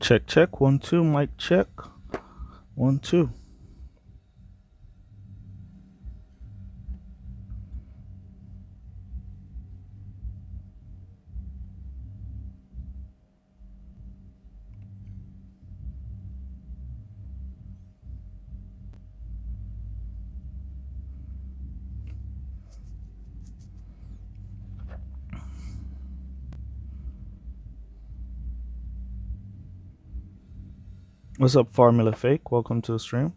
Check, check. 1, 2. Mic check. 1, 2. What's up, Formula Fake? Welcome to the stream.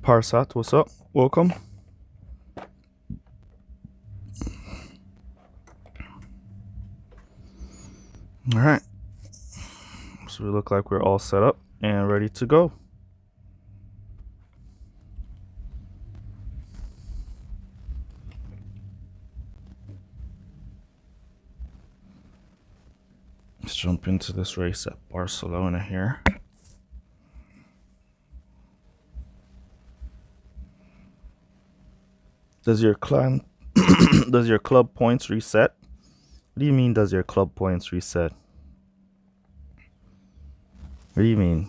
Parsat, what's up? Welcome. All right. So we look like we're all set up and ready to go. Let's jump into this race at Barcelona here. Does your clan does your club points reset? What do you mean does your club points reset? What do you mean?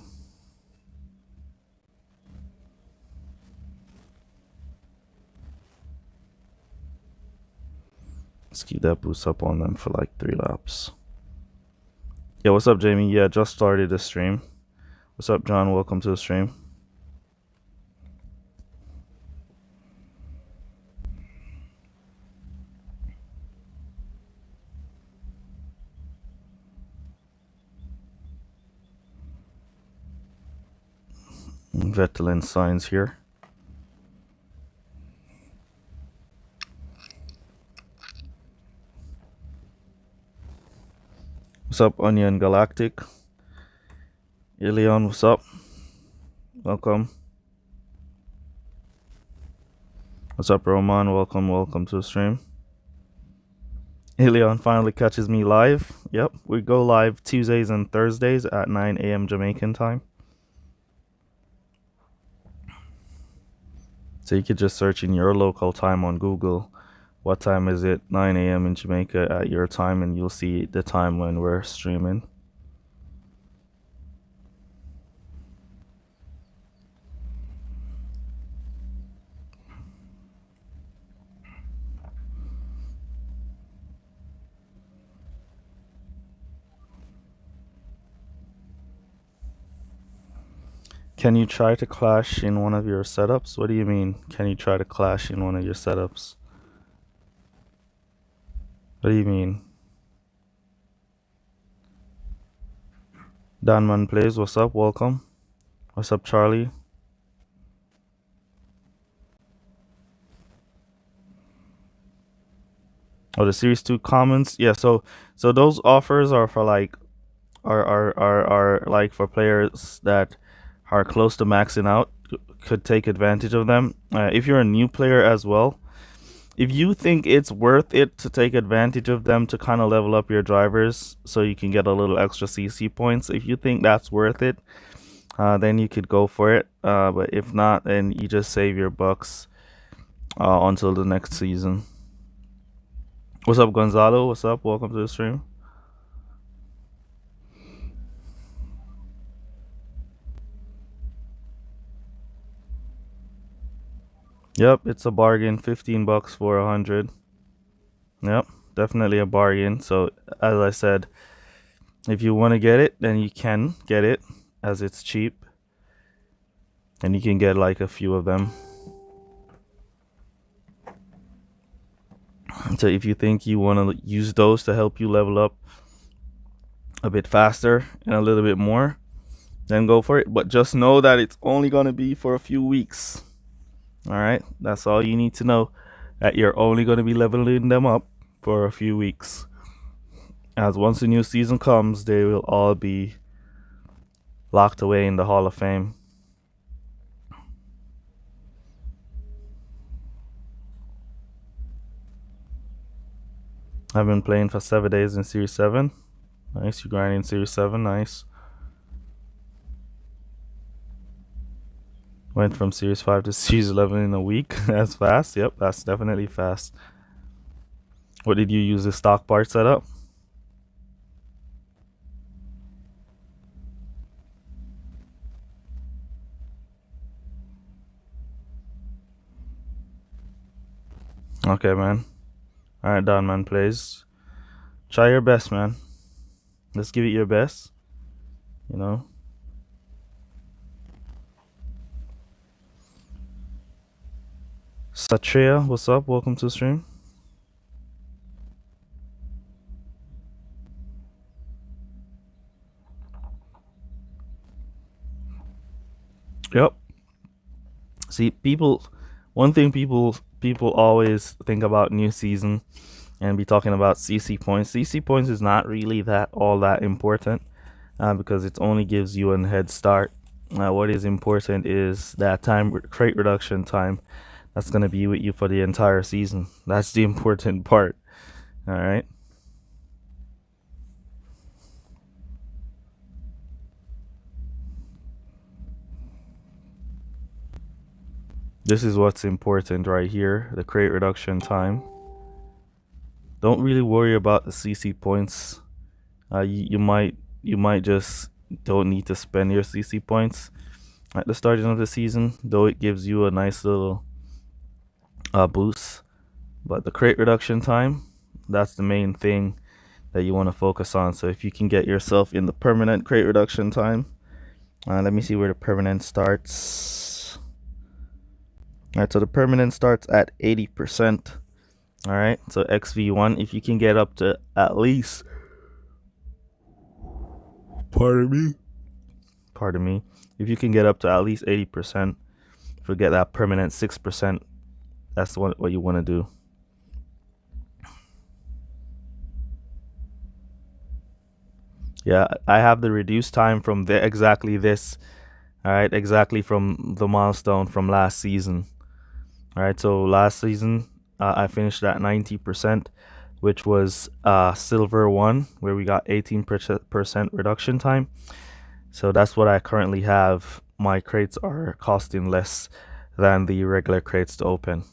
Let's keep that boost up on them for like 3 laps. Yeah, what's up, Jamie? Yeah, just started the stream. What's up, John? Welcome to the stream. Vettelin signs here. What's up, Onion Galactic? Ilion, what's up? Welcome. What's up, Roman? Welcome to the stream. Ilion finally catches me live. Yep, we go live Tuesdays and Thursdays at 9 a.m. Jamaican time. So you could just search in your local time on Google. What time is it? 9 a.m. in Jamaica at your time, and you'll see the time when we're streaming. Can you try to clash in one of your setups? What do you mean? Can you try to clash in one of your setups? What do you mean? Danman Plays, what's up? Welcome. What's up, Charlie? Oh, the Series 2 comments? Yeah, so those offers are for like are like for players that are close to maxing out, could take advantage of them. If you're a new player as well, if you think it's worth it to take advantage of them to kind of level up your drivers so you can get a little extra CC points, if you think that's worth it, then you could go for it. But if not, then you just save your bucks until the next season. What's up, Gonzalo? What's up? Welcome to the stream. Yep, it's a bargain. 15 bucks for 100. Yep, definitely a bargain. So as I said, if you want to get it, then you can get it as it's cheap. And you can get like a few of them. So if you think you want to use those to help you level up a bit faster and a little bit more, then go for it. But just know that it's only going to be for a few weeks. All right, that's all you need to know, that you're only going to be leveling them up for a few weeks. As once the new season comes, they will all be locked away in the Hall of Fame. I've been playing for 7 days in Series 7. Nice, you grinding Series 7, nice. Went from Series 5 to Series 11 in a week. That's fast. Yep, that's definitely fast. What did you use the stock part setup? Okay, man. Alright, Don, man, please. Try your best, man. Let's give it your best. You know? Satria, what's up? Welcome to the stream. Yep. See, one thing people always think about new season and be talking about CC points. CC points is not really all that important because it only gives you a head start. What is important is that crate reduction time. That's gonna be with you for the entire season. That's the important part. All right. This is what's important right here, the crate reduction time. Don't really worry about the CC points. You might just don't need to spend your CC points at the starting of the season, though it gives you a nice little boost. But the crate reduction time, that's the main thing that you want to focus on. So if you can get yourself in the permanent crate reduction time, let me see where the permanent starts. All right, so the permanent starts at 80%. All right, so XV1, if you can get up to at least, pardon me, if you can get up to at least 80%, forget that permanent 6%. That's what you want to do. Yeah, I have the reduced time from exactly this. All right, exactly from the milestone from last season. All right, so last season I finished at 90%, which was silver 1, where we got 18% reduction time. So that's what I currently have. My crates are costing less than the regular crates to open.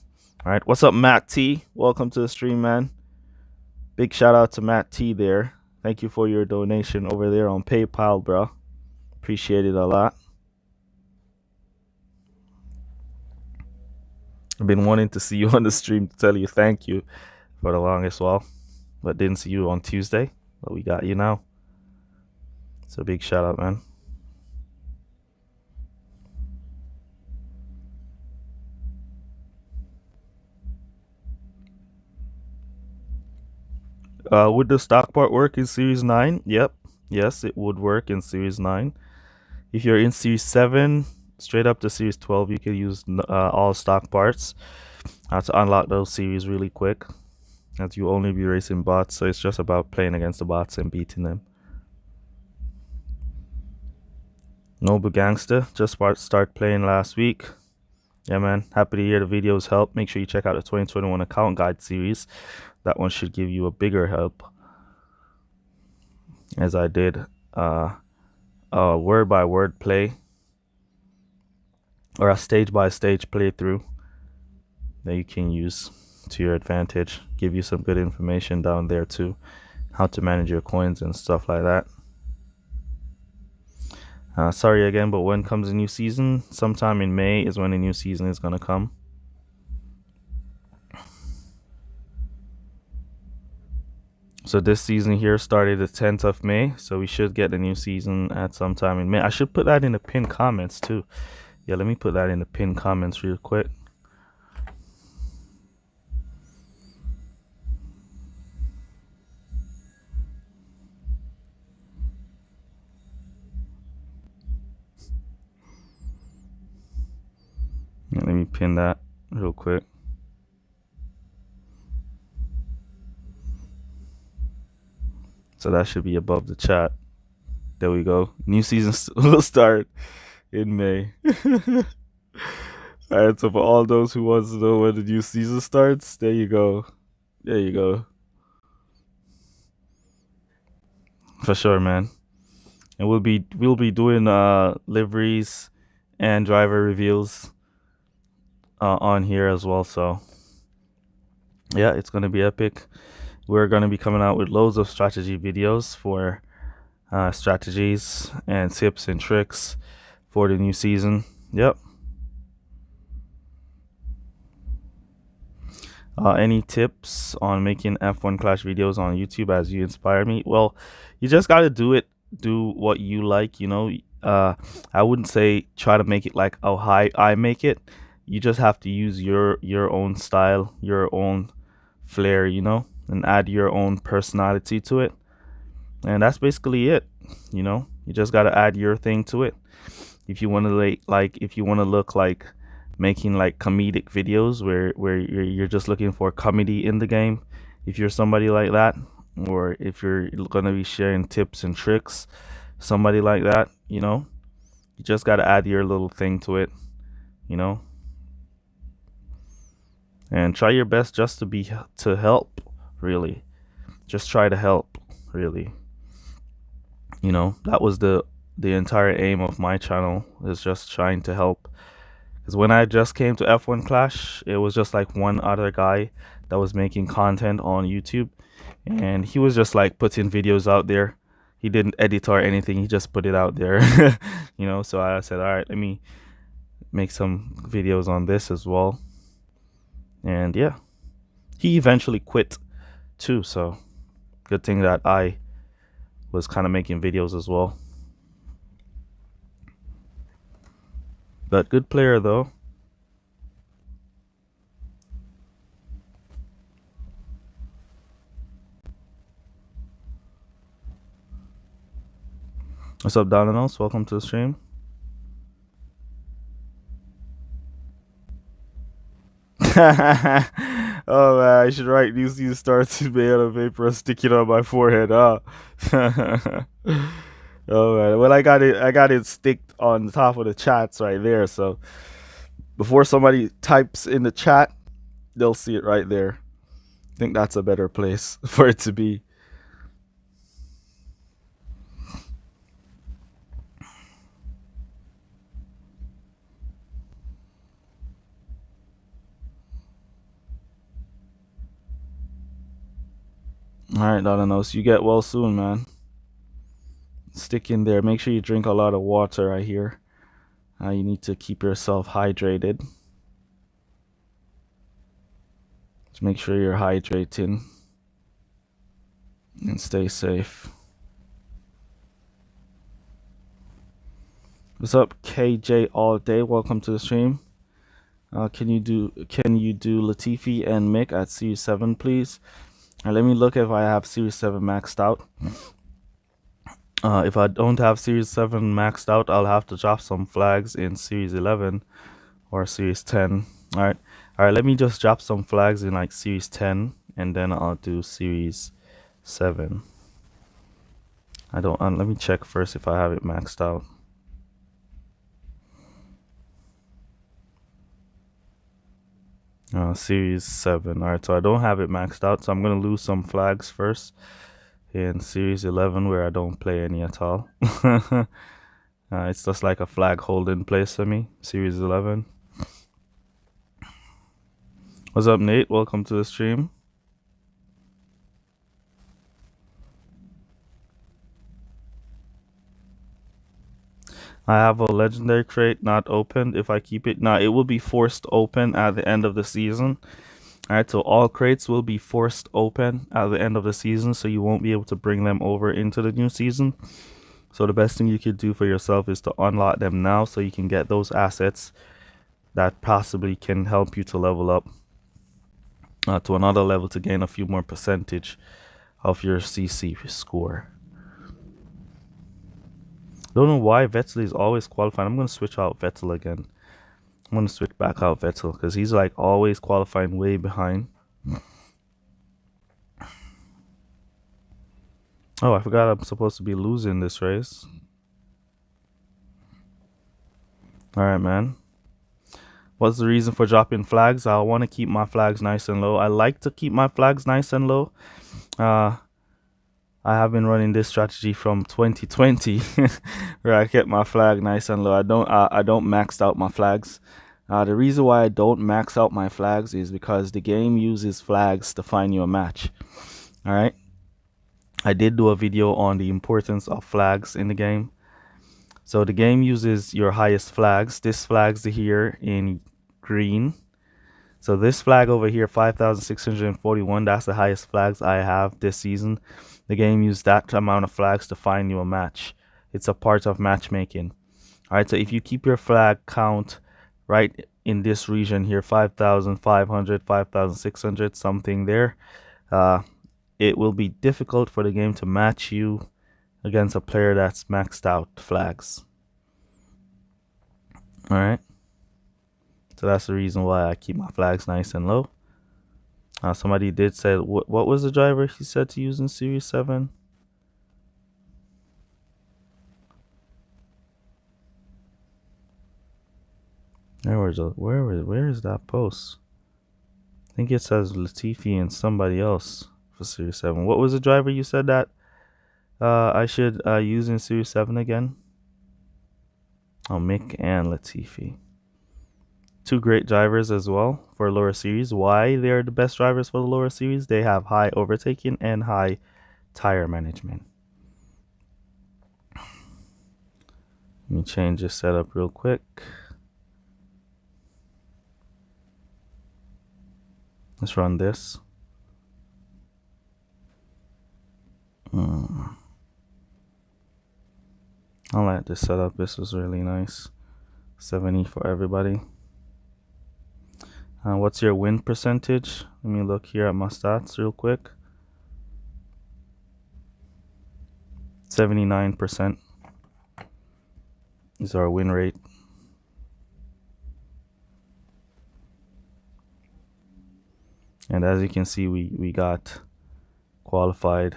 All right, what's up, Matt T? Welcome to the stream, man. Big shout out to Matt T there. Thank you for your donation over there on PayPal, bro. Appreciate it a lot. I've been wanting to see you on the stream to tell you thank you for the longest while, but didn't see you on Tuesday. But we got you now. So big shout out, man. Would the stock part work in Series 9? Yep. Yes, it would work in Series 9. If you're in Series 7, straight up to Series 12, you can use all stock parts to unlock those series really quick, as you only be racing bots, so it's just about playing against the bots and beating them. Noble Gangster just start playing last week. Yeah, man, happy to hear the videos help. Make sure you check out the 2021 account guide series. That one should give you a bigger help, as I did a word by word play or a stage by stage playthrough that you can use to your advantage. Give you some good information down there too, how to manage your coins and stuff like that. Sorry again, but when comes a new season? Sometime in May is when a new season is gonna come. So this season here started the 10th of May, so we should get a new season at some time in May. I should put that in the pinned comments too. Yeah, let me put that in the pinned comments real quick. Yeah, let me pin that real quick. So that should be above the chat. There we go. New season will start in May. Alright, so for all those who want to know when the new season starts, there you go. There you go. For sure, man. And we'll be doing liveries and driver reviews on here as well. So yeah, it's gonna be epic. We're gonna be coming out with loads of strategy videos for strategies and tips and tricks for the new season. Yep. Any tips on making F1 Clash videos on YouTube as you inspire me? Well, you just got to do what you like, you know. I wouldn't say try to make it like how I make it. You just have to use your own style, your own flair, you know, and add your own personality to it. And that's basically it, you know. You just got to add your thing to it. If you want to if you want to look like making like comedic videos where you're just looking for comedy in the game, if you're somebody like that, or if you're gonna be sharing tips and tricks, somebody like that, you know, you just got to add your little thing to it, you know, and try your best just to help, really. Just try to help, really. You know, that was the entire aim of my channel, is just trying to help. Because when I just came to F1 Clash, it was just like one other guy that was making content on YouTube, and he was just like putting videos out there. He didn't edit or anything, he just put it out there. You know, so I said, all right, let me make some videos on this as well. And yeah, he eventually quit too, so good thing that I was kind of making videos as well. But good player though. What's up, Donanos? Welcome to the stream. Oh man, I should write these stars to be on a paper and stick it on my forehead. Oh man, well, I got it sticked on the top of the chats right there. So before somebody types in the chat, they'll see it right there. I think that's a better place for it to be. All right, Donanos, you get well soon, man. Stick in there. Make sure you drink a lot of water. I hear. You need to keep yourself hydrated. Just make sure you're hydrating and stay safe. What's up, KJ all day? Welcome to the stream. Can you do Latifi and Mick at Series 7, please? Let me look if I have Series 7 maxed out. If I don't have Series 7 maxed out, I'll have to drop some flags in Series 11 or Series 10. All right, let me just drop some flags in like Series 10, and then I'll do Series 7. Let me check first if I have it maxed out. Series 7. All right, so I don't have it maxed out, so I'm gonna lose some flags first in Series 11, where I don't play any at all. It's just like a flag holding place for me. Series 11. What's up, Nate? Welcome to the stream. I have a legendary crate not opened. If I keep it, it will be forced open at the end of the season. All right, so all crates will be forced open at the end of the season, so you won't be able to bring them over into the new season. So the best thing you could do for yourself is to unlock them now, so you can get those assets that possibly can help you to level up to another level to gain a few more percentage of your CC score. Don't know why Vettel is always qualifying. I'm going to switch out Vettel again. I'm going to switch back out Vettel because he's like always qualifying way behind. Oh, I forgot I'm supposed to be losing this race. All right, man. What's the reason for dropping flags? I want to keep my flags nice and low. I like to keep my flags nice and low. I have been running this strategy from 2020, where I kept my flag nice and low. I don't max out my flags. The reason why I don't max out my flags is because the game uses flags to find you a match. All right. I did do a video on the importance of flags in the game. So the game uses your highest flags. This flag's here in green. So this flag over here, 5,641, that's the highest flags I have this season. The game used that amount of flags to find you a match. It's a part of matchmaking. All right, so if you keep your flag count right in this region here, 5,500, 5,600, something there, it will be difficult for the game to match you against a player that's maxed out flags. All right. So that's the reason why I keep my flags nice and low. Somebody did say, what was the driver he said to use in Series 7? Where is that post? I think it says Latifi and somebody else for Series 7. What was the driver you said that I should use in Series 7 again? Oh, Mick and Latifi. Two great drivers as well for lower series. Why they're the best drivers for the lower series? They have high overtaking and high tire management. Let me change this setup real quick. Let's run this. I like this setup. This was really nice. 70 for everybody. What's your win percentage? Let me look here at my stats real quick. 79% is our win rate. And as you can see, we got qualified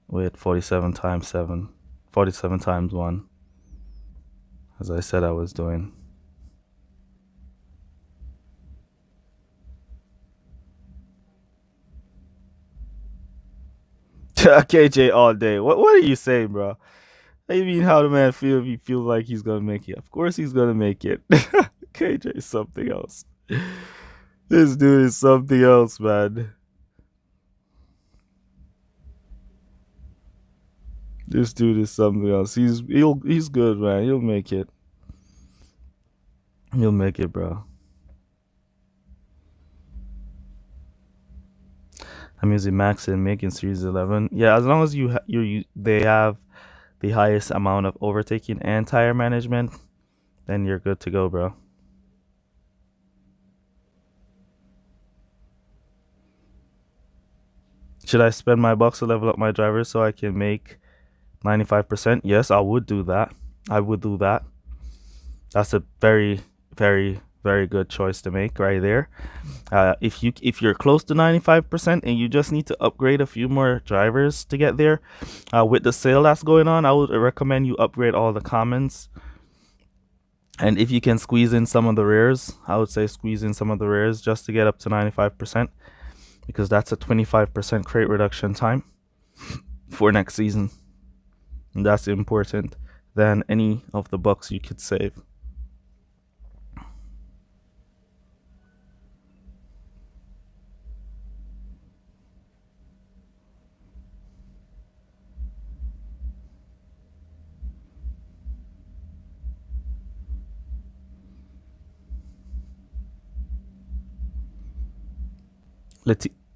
with 47 times 7, 47 times 1, as I said I was doing. KJ all day. What are you saying, bro? What do you mean how the man feel if he feels like he's gonna make it? Of course he's gonna make it. KJ is something else. This dude is something else, man. This dude is something else. He's good, man. He'll make it. He'll make it, bro. I'm using Max and Mig in Series 11. Yeah, as long as they have the highest amount of overtaking and tire management, then you're good to go, bro. Should I spend my bucks to level up my drivers so I can make 95%? Yes, I would do that. I would do that. That's a very, very, very good choice to make right there. If you're close to 95% and you just need to upgrade a few more drivers to get there, with the sale that's going on, I would recommend you upgrade all the commons. And if you can squeeze in some of the rares, I would say squeeze in some of the rares just to get up to 95%, because that's a 25% crate reduction time for next season. And that's important than any of the bucks you could save.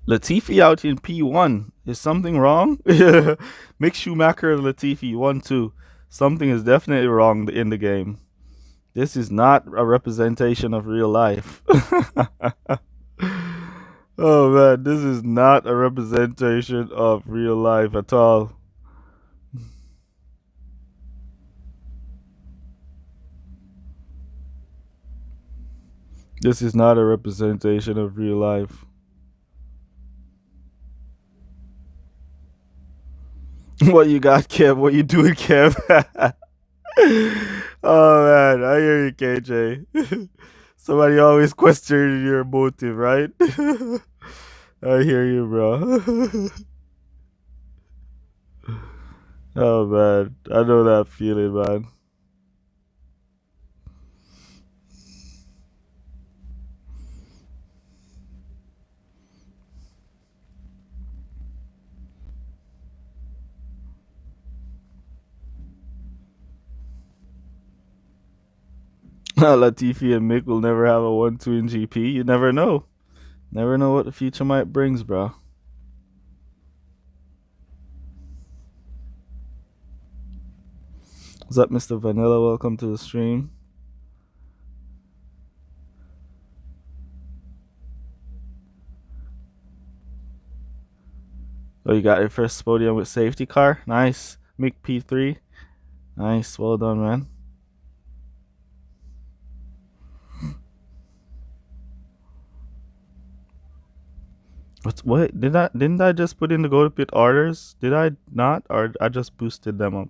Latifi out in P1. Is something wrong? Mick Schumacher and Latifi 1-2. Something is definitely wrong in the game. This is not a representation of real life. Oh man, this is not a representation of real life at all. This is not a representation of real life. What you got, Kev? What you doing, Kev? Oh man, I hear you, KJ. Somebody always questioning your motive, right? I hear you, bro. Oh man, I know that feeling, man. Latifi and Mick will never have a 1-2 in GP. You never know. Never know what the future might brings, bro. What's up, Mr. Vanilla? Welcome to the stream. Oh, you got your first podium with safety car. Nice. Mick P3. Nice. Well done, man. What didn't I just put in the go to pit orders? Did I not? Or I just boosted them up?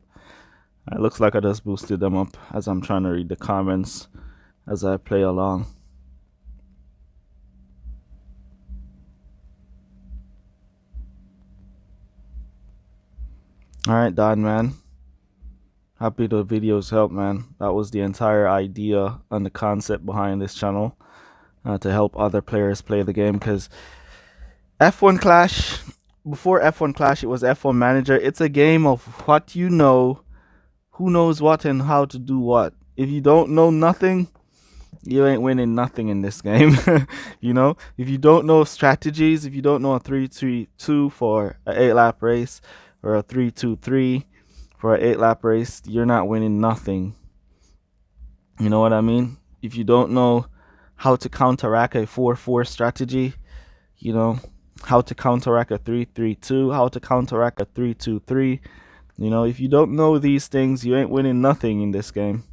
It looks like I just boosted them up as I'm trying to read the comments as I play along. Alright, Don, man. Happy the videos help, man. That was the entire idea and the concept behind this channel, to help other players play the game. Because F1 Clash, before F1 Clash, it was F1 Manager. It's a game of what you know, who knows what, and how to do what. If you don't know nothing, you ain't winning nothing in this game. You know, if you don't know strategies, if you don't know a 3-3-2 for an 8-lap race or a 3-2-3 for an 8-lap race, you're not winning nothing. You know what I mean? If you don't know how to counteract a 4-4 strategy, you know, how to counteract a 3-3-2, how to counteract a 3-2-3, you know, if you don't know these things, you ain't winning nothing in this game.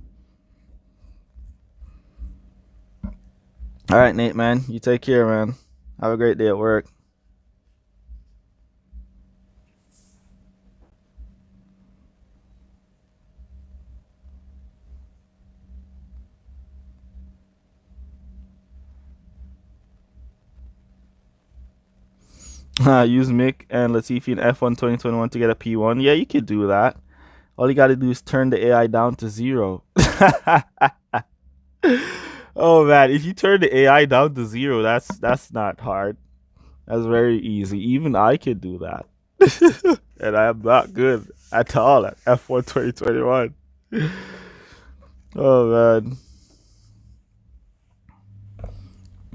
All right, Nate, man. You take care, man. Have a great day at work. Use Mick and Latifi in F1 2021 to get a P1. Yeah, you could do that. All you got to do is turn the AI down to 0. Oh man, if you turn the AI down to 0, that's not hard. That's very easy. Even I could do that. And I am not good at all at F1 2021. Oh man.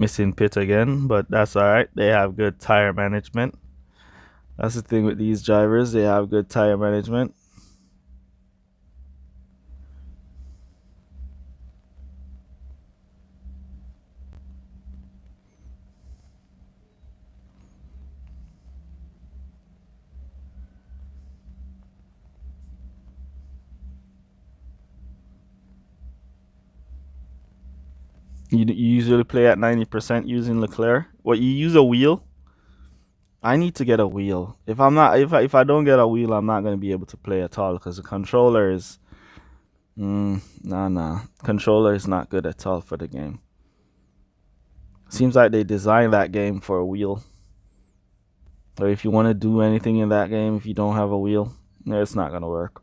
Missing pit again, but that's alright. They have good tire management. That's the thing with these drivers, they have good tire management. You usually play at 90% using Leclerc. What, you use a wheel? I need to get a wheel. If I don't get a wheel, I'm not gonna be able to play at all because the controller is nah. Controller is not good at all for the game. Seems like they designed that game for a wheel. Or if you want to do anything in that game, if you don't have a wheel, it's not gonna work.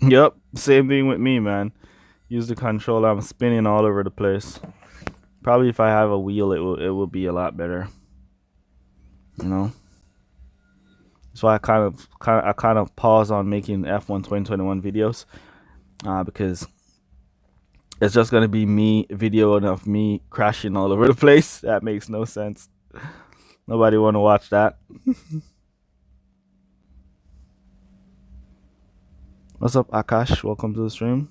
Yep, same thing with me, man. Use the controller, I'm spinning all over the place. Probably if I have a wheel, it will be a lot better. You know. So I kind of pause on making F1 2021 videos, because it's just gonna be me videoing of me crashing all over the place. That makes no sense. Nobody want to watch that. What's up, Akash? Welcome to the stream.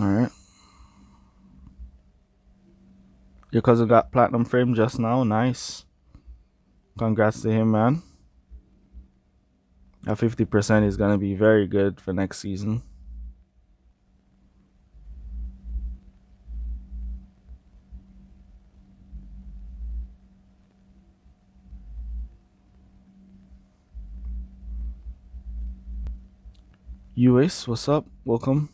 All right. Your cousin got platinum frame just now. Nice. Congrats to him, man. That 50% is gonna be very good for next season. US, what's up? Welcome.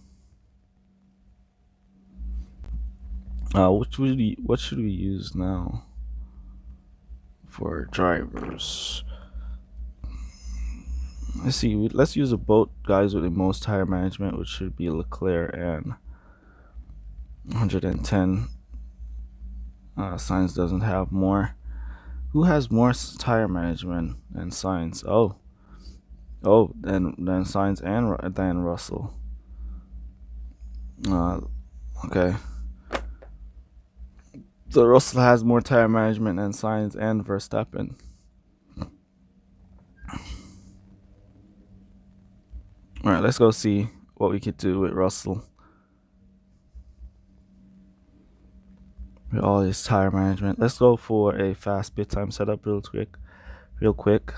What should we use now for drivers? Let's see. Let's use a boat, guys, with the most tire management, which should be Leclerc and 110. Science doesn't have more. Who has more tire management than Science? Then Science and then Russell. Okay. So Russell has more tire management than Science and Verstappen. All right, let's go see what we could do with Russell. With all his tire management. Let's go for a fast pit time setup real quick.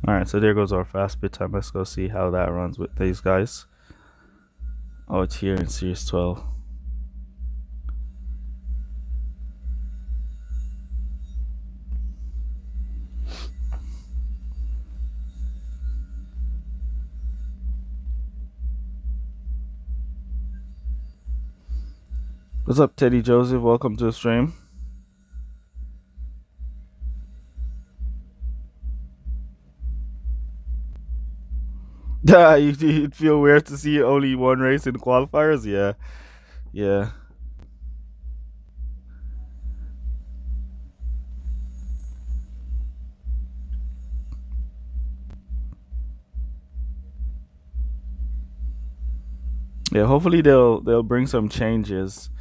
Alright, so there goes our fast pit time. Let's go see how that runs with these guys. Oh, it's here in Series 12. What's up, Teddy Joseph? Welcome to the stream. Yeah, you'd feel weird to see only one race in qualifiers. Yeah. Yeah, hopefully they'll bring some changes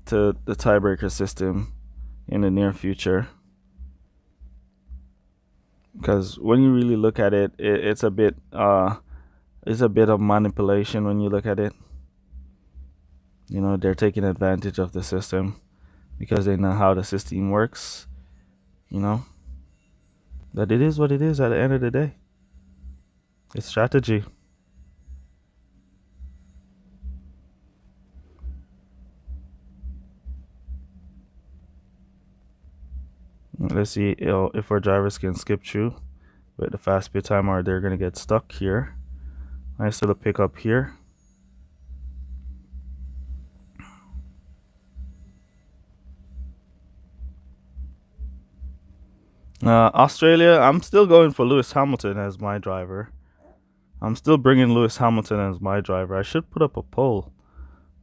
to the tiebreaker system in the near future. Because when you really look at it, it's a bit of manipulation when you look at it. You know, they're taking advantage of the system because they know how the system works. You know, but it is what it is at the end of the day. It's strategy. Let's see if our drivers can skip through with the fast pit time or they're going to get stuck here. Nice little pickup here. Australia, I'm still going for Lewis Hamilton as my driver. I'm still bringing Lewis Hamilton as my driver. I should put up a poll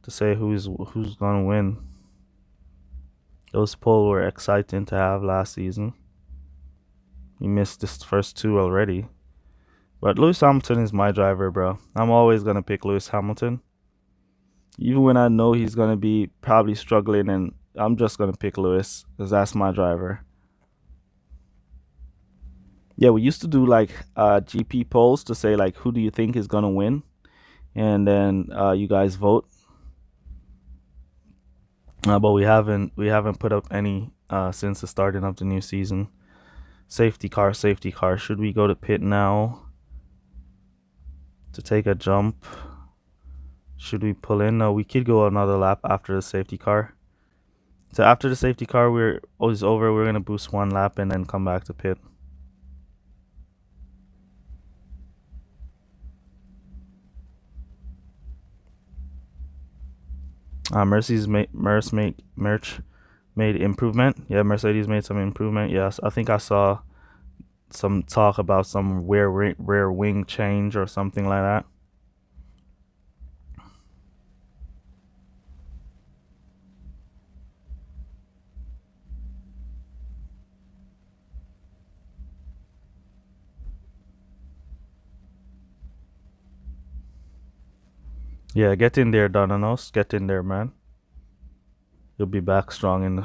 to say who's going to win. Those polls were exciting to have last season. We missed this first two already. But Lewis Hamilton is my driver, bro. I'm always going to pick Lewis Hamilton. Even when I know he's going to be probably struggling, and I'm just going to pick Lewis because that's my driver. Yeah, we used to do like GP polls to say like who do you think is going to win? And then you guys vote. But we haven't put up any since the starting of the new season. Safety car. Should we go to pit now to take a jump? Should we pull in? No, we could go another lap after the safety car. So after the safety car is over, we're gonna boost one lap and then come back to pit. Mercedes made improvement. Yeah, Mercedes made some improvement. Yes, I think I saw some talk about some rear wing change or something like that. Yeah, get in there, Donanos. Get in there, man. You'll be back strong in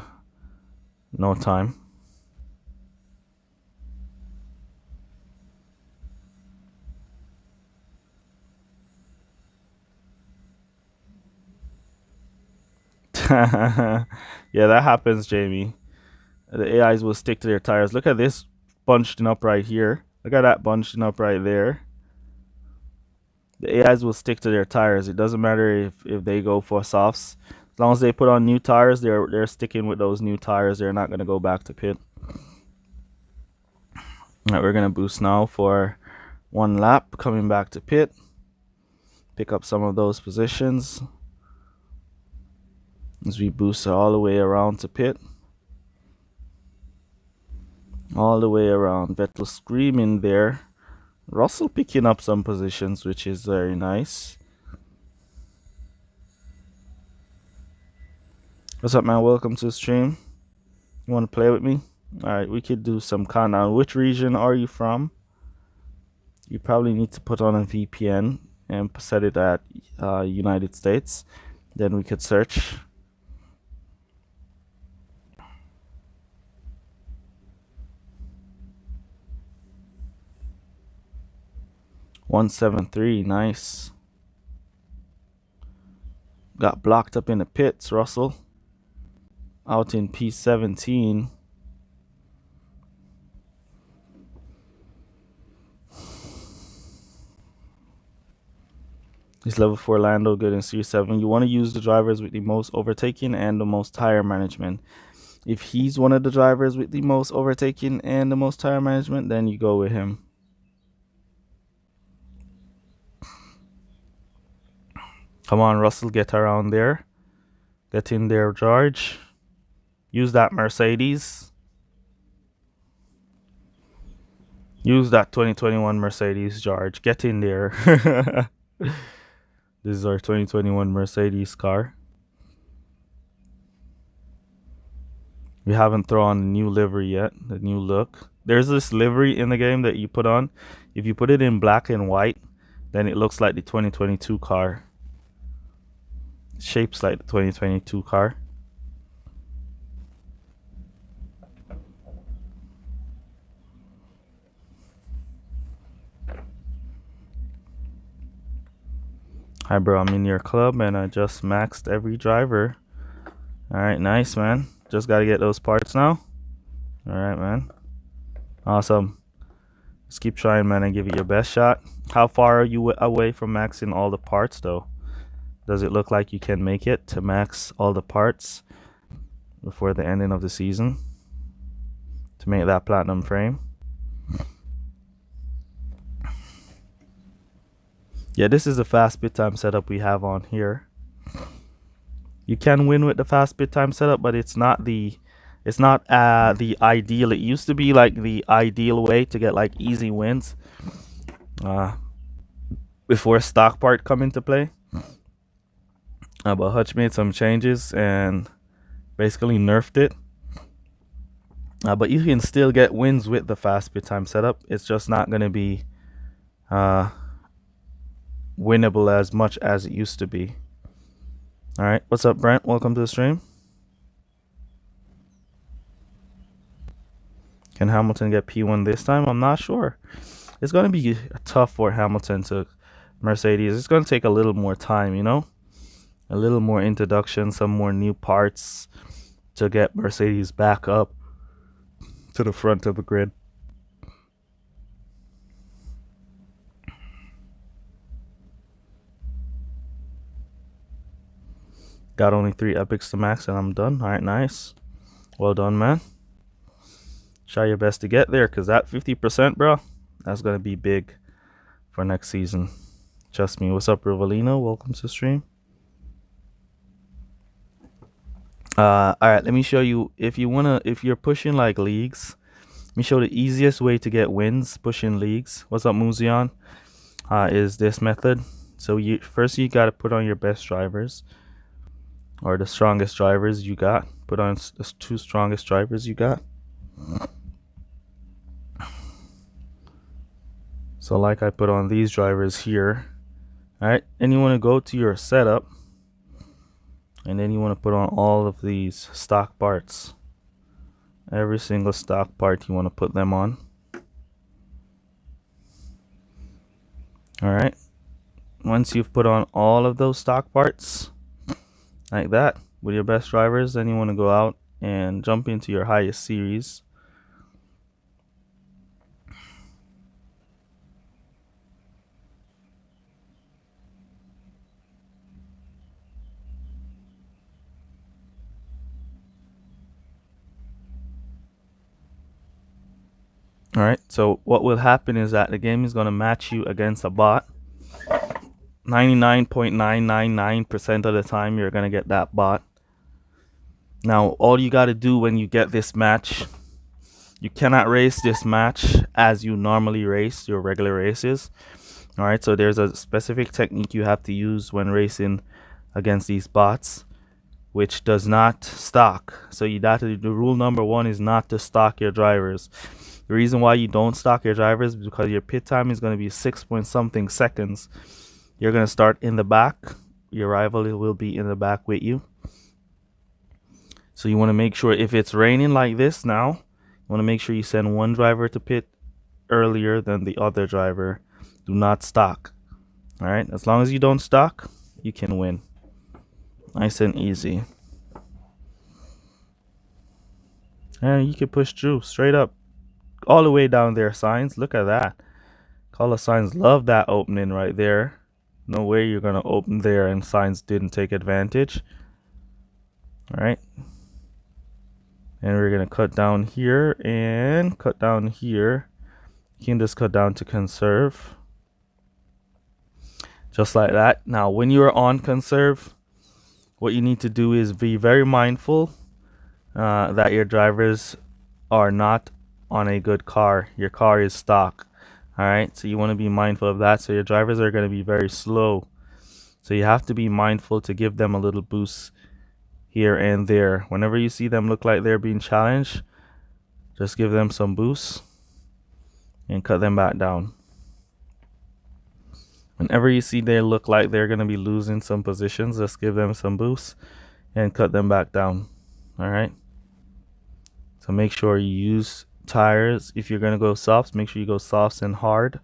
no time. Yeah, that happens, Jamie. The AIs will stick to their tires. Look at this bunched up right here. Look at that bunched up right there. The AIs will stick to their tires. It doesn't matter if they go for softs. As long as they put on new tires, they're sticking with those new tires. They're not gonna go back to pit. All right, we're gonna boost now for one lap, coming back to pit. Pick up some of those positions as we boost all the way around to pit. All the way around. Vettel screaming there. Russell picking up some positions, which is very nice. What's up, man? Welcome to the stream. You want to play with me? Alright, we could do some countdown. Which region are you from? You probably need to put on a VPN and set it at United States. Then we could search. $173, nice. Got blocked up in the pits, Russell. Out in P17. He's level 4 Lando, good in C7. You want to use the drivers with the most overtaking and the most tire management. If he's one of the drivers with the most overtaking and the most tire management, then you go with him. Come on, Russell, get around there. Get in there, George. Use that Mercedes. Use that 2021 Mercedes, George. Get in there. This is our 2021 Mercedes car. We haven't thrown on the new livery yet, the new look. There's this livery in the game that you put on. If you put it in black and white, then it looks like the 2022 car. Shapes like the 2022 car. Hi, bro. I'm in your club and I just maxed every driver. Alright, nice, man. Just gotta get those parts now. Alright, man. Awesome. Just keep trying, man, and give it your best shot. How far are you away from maxing all the parts, though? Does it look like you can make it to max all the parts before the ending of the season to make that platinum frame? Yeah, this is the fast bit time setup we have on here. You can win with the fast bit time setup, but it's not the ideal. It used to be like the ideal way to get like easy wins before stock part come into play. But Hutch made some changes and basically nerfed it. But you can still get wins with the fast bit time setup. It's just not going to be winnable as much as it used to be. All right, what's up, Brent? Welcome to the stream. Can Hamilton get P1 this time? I'm not sure. It's going to be tough for Hamilton to Mercedes. It's going to take a little more time, you know? A little more introduction, some more new parts to get Mercedes back up to the front of the grid. Got only 3 epics to max and I'm done. All right, nice. Well done, man. Try your best to get there, because that 50%, bro, that's going to be big for next season. Trust me. What's up, Rivalino? Welcome to the stream. All right, let me show you. If you're pushing like leagues, let me show the easiest way to get wins pushing leagues. What's up, Muzion? Is this method. So you got to put on your best drivers, or the strongest drivers you got. Put on the 2 strongest drivers you got. So like I put on these drivers here, All right, then you want to go to your setup, and then you want to put on all of these stock parts. Every single stock part you want to put them on. All right, once you've put on all of those stock parts like that with your best drivers, then you want to go out and jump into your highest series. All right, so what will happen is that the game is going to match you against a bot. 99.999% of the time you're going to get that bot. Now, all you got to do when you get this match, you cannot race this match as you normally race your regular races. All right, so there's a specific technique you have to use when racing against these bots, which does not stock. So the rule number one is not to stock your drivers. The reason why you don't stock your drivers is because your pit time is going to be 6 point something seconds. You're going to start in the back. Your rival will be in the back with you. So you want to make sure, if it's raining like this now, you want to make sure you send one driver to pit earlier than the other driver. Do not stock. All right, as long as you don't stock, you can win. Nice and easy. And you can push through straight up all the way down there. Signs, look at that. Color Signs love that opening right there. No way you're gonna open there and Signs didn't take advantage. All right, and we're gonna cut down here and cut down here. You can just cut down to conserve, just like that. Now when you are on conserve, what you need to do is be very mindful that your drivers are not on a good car. Your car is stock. All right, so you want to be mindful of that. So your drivers are going to be very slow, so you have to be mindful to give them a little boost here and there. Whenever you see them look like they're being challenged, just give them some boost and cut them back down. Whenever you see they look like they're going to be losing some positions, just give them some boost and cut them back down. All right, so make sure you use tires. If you're going to go softs, make sure you go softs and hard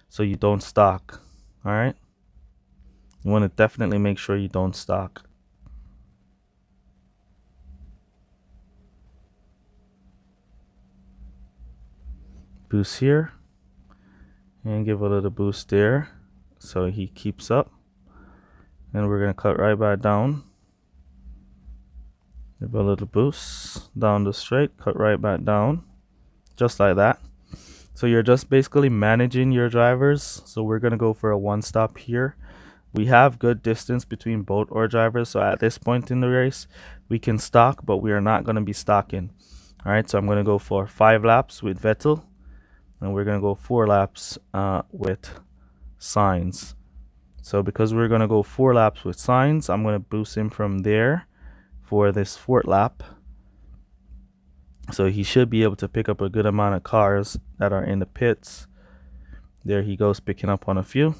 so you don't stock. All right, you want to definitely make sure you don't stock. Boost here and give a little boost there so he keeps up, and we're going to cut right back down. Give a little boost down the straight, cut right back down, just like that. So you're just basically managing your drivers. So we're going to go for a one stop here. We have good distance between both our drivers, so at this point in the race we can stock, but we are not going to be stocking. All right, so I'm going to go for 5 laps with Vettel, and we're going to go 4 laps with Signs. So because we're going to go 4 laps with Signs, I'm going to boost him from there for this 4th lap. So he should be able to pick up a good amount of cars that are in the pits. There he goes, picking up on a few.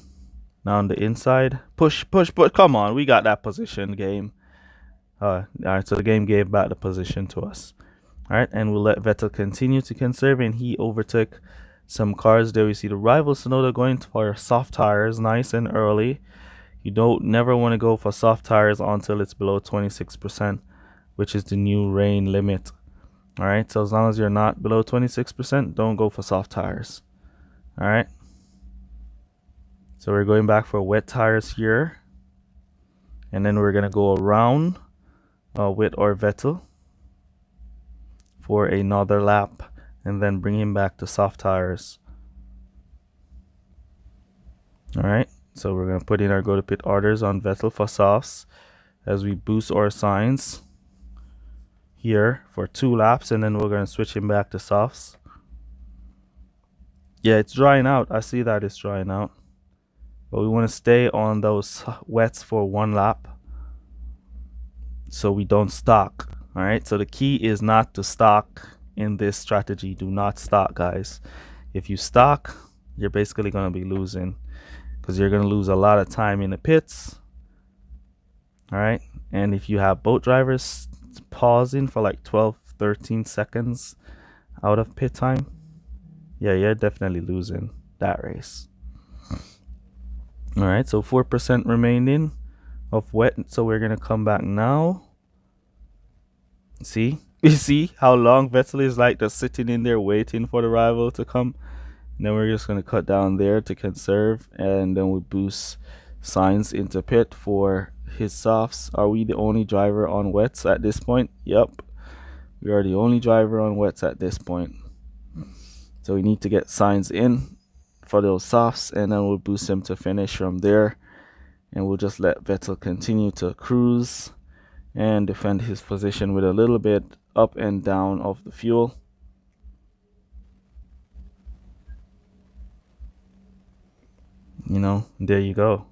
Now on the inside, push, come on, we got that position, game. All right, so the game gave back the position to us. All right, and we'll let Vettel continue to conserve, and he overtook some cars. There we see the rival Tsunoda going for soft tires nice and early. You never want to go for soft tires until it's below 26%, which is the new rain limit. All right, so as long as you're not below 26%, don't go for soft tires. All right, so we're going back for wet tires here, and then we're gonna go around with our Vettel for another lap, and then bring him back to soft tires. All right, so we're gonna put in our go to pit orders on Vettel for softs as we boost our Signs here for 2 laps, and then we're gonna switch him back to softs. Yeah, it's drying out. I see that it's drying out, but we want to stay on those wets for 1 lap so we don't stock. All right, so the key is not to stock in this strategy. Do not stock, guys. If you stock, you're basically going to be losing, because you're going to lose a lot of time in the pits. All right. And if you have boat drivers pausing for like 12, 13 seconds out of pit time, yeah, you're definitely losing that race. All right. So 4% remaining of wet. So we're going to come back now. See? You see how long Vettel is like just sitting in there waiting for the rival to come? And then we're just going to cut down there to conserve, and then we boost Sainz into pit for his softs. Are we the only driver on wets at this point? Yep. We are the only driver on wets at this point. So we need to get Sainz in for those softs, and then we'll boost him to finish from there. And we'll just let Vettel continue to cruise and defend his position with a little bit up and down of the fuel. You know, there you go.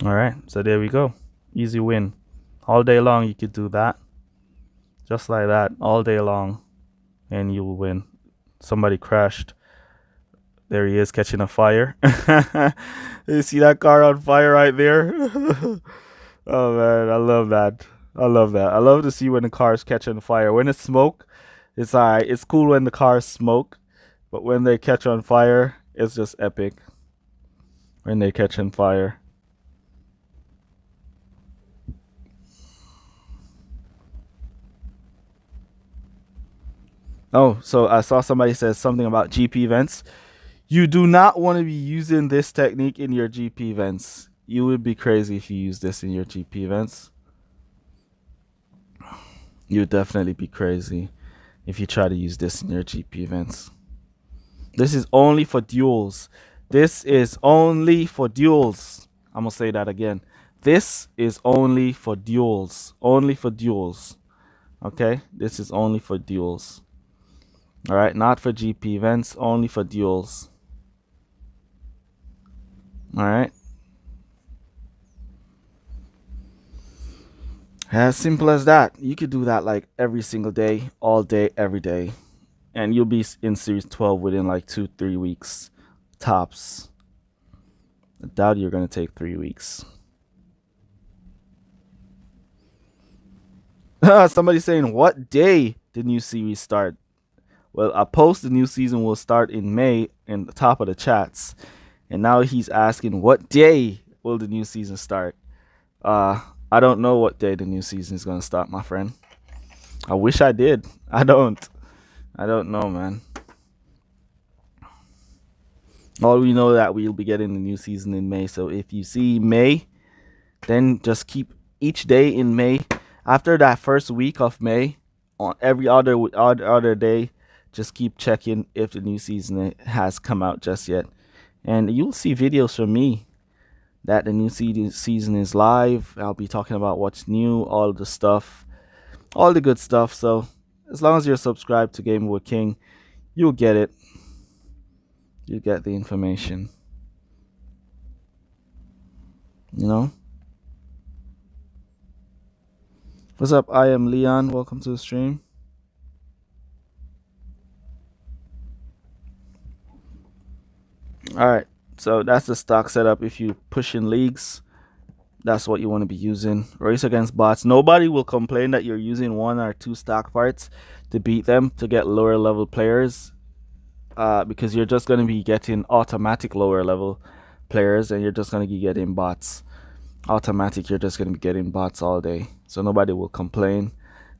All right, so there we go. Easy win. All day long you could do that. Just like that, all day long, and you will win. Somebody crashed. There he is catching a fire. You see that car on fire right there? Oh man, I love that. I love that. I love to see when the car's catching fire. When it's smoke, it's alright. It's cool when the cars smoke, but when they catch on fire, it's just epic. When they catch on fire. Oh, so I saw somebody says something about GP events. You do not want to be using this technique in your GP events. You would be crazy if you use this in your GP events. You would definitely be crazy if you try to use this in your GP events. This is only for duels. This is only for duels. I'm going to say that again. This is only for duels. Only for duels. Okay? This is only for duels. All right? Not for GP events. Only for duels. All right? As simple as that. You could do that like every single day, all day, every day. And you'll be in Series 12 within like 2-3 weeks. Tops. I doubt you're going to take 3 weeks. Somebody saying, what day the new series start? Well, I post the new season will start in May in the top of the chats. And now he's asking, what day will the new season start? I don't know what day the new season is going to start, my friend. I wish I did. I don't know, man. All we know that we'll be getting the new season in May. So if you see May, then just keep each day in May. After that first week of May, on every other day, just keep checking if the new season has come out just yet. And you'll see videos from me that the new season is live. I'll be talking about what's new, all the stuff, all the good stuff. So as long as you're subscribed to Gamer with King, you'll get it. You get the information. You know? What's up? I am Leon. Welcome to the stream. Alright. So that's the stock setup. If you push in leagues, that's what you want to be using. Race against bots. Nobody will complain that you're using 1 or 2 stock parts to beat them to get lower level players. Because you're just going to be getting automatic lower level players, and you're just going to be getting bots. Automatic, you're just going to be getting bots all day. So nobody will complain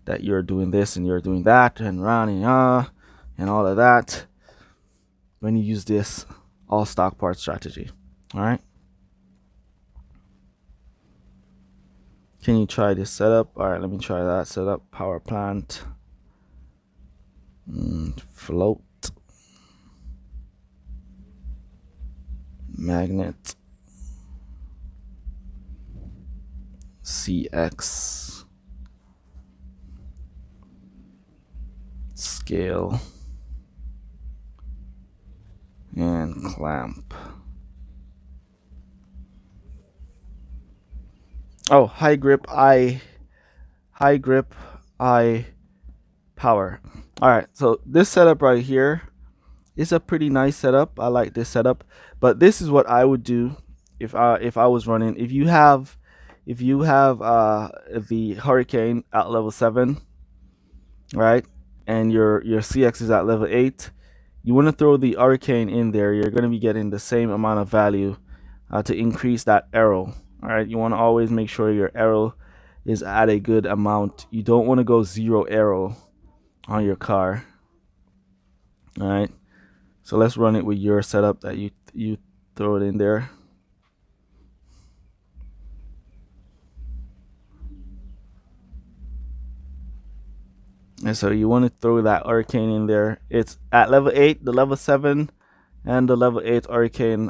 that you're doing this and you're doing that and running and all of that when you use this all stock part strategy. All right. Can you try this setup? All right, let me try that setup. Power plant. Float. Magnet. CX. Scale. And clamp. Oh, high grip. High high grip, high power. All right, so this setup right here is a pretty nice setup. I like this setup, but this is what I would do if I was running. If you have the Hurricane at level 7, right, and your CX is at level 8, you want to throw the Hurricane in there. You're going to be getting the same amount of value to increase that arrow. All right, you want to always make sure your arrow is at a good amount. You don't want to go 0 arrow on your car. All right, so let's run it with your setup that you throw it in there. And so you want to throw that Hurricane in there. It's at level 8, the level 7, and the level 8 Hurricane.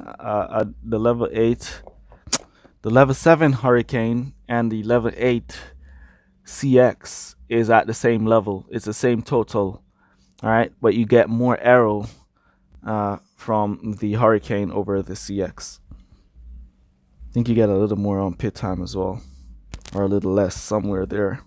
The level 7 Hurricane and the level 8 CX is at the same level. It's the same total. All right, but you get more arrow from the Hurricane over the CX. I think you get a little more on pit time as well, or a little less somewhere there.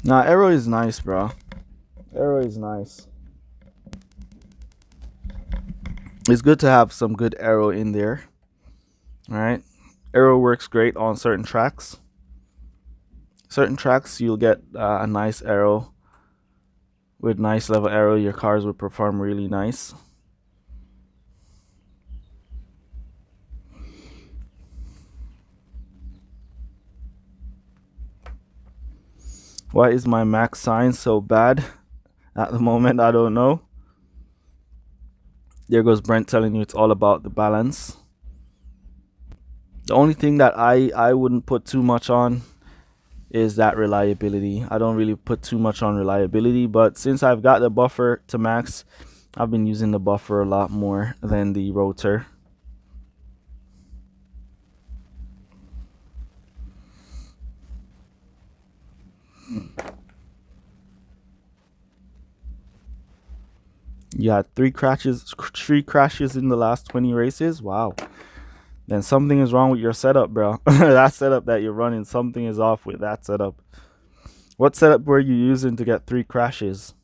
Nah, arrow is nice, bro. Arrow is nice. It's good to have some good arrow in there. All right, arrow works great on certain tracks. Certain tracks you'll get a nice arrow. With nice level arrow, your cars will perform really nice. Why is my max sign so bad at the moment? I don't know. There goes Brent telling you it's all about the balance. The only thing that I wouldn't put too much on is that reliability. I don't really put too much on reliability, but since I've got the buffer to max, I've been using the buffer a lot more than the rotor. You had 3 crashes in the last 20 races. Wow. Then something is wrong with your setup, bro. That setup that you're running, something is off with that setup. What setup were you using to get 3 crashes?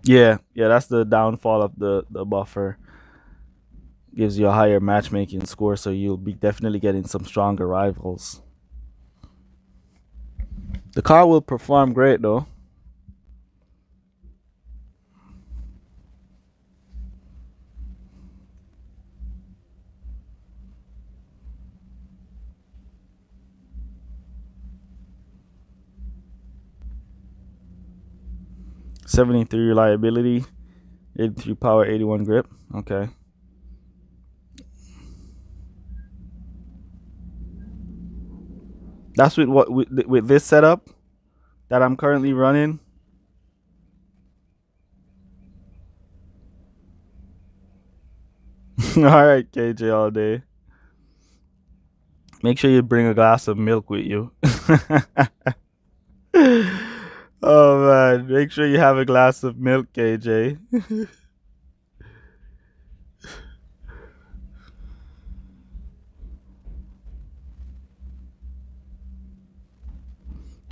Yeah, that's the downfall of the buffer. Gives you a higher matchmaking score, so you'll be definitely getting some stronger rivals. The car will perform great though. .73 reliability, 83 power, 81 grip. Okay. That's with this setup that I'm currently running. All right, KJ all day. Make sure you bring a glass of milk with you. Oh man, make sure you have a glass of milk, KJ.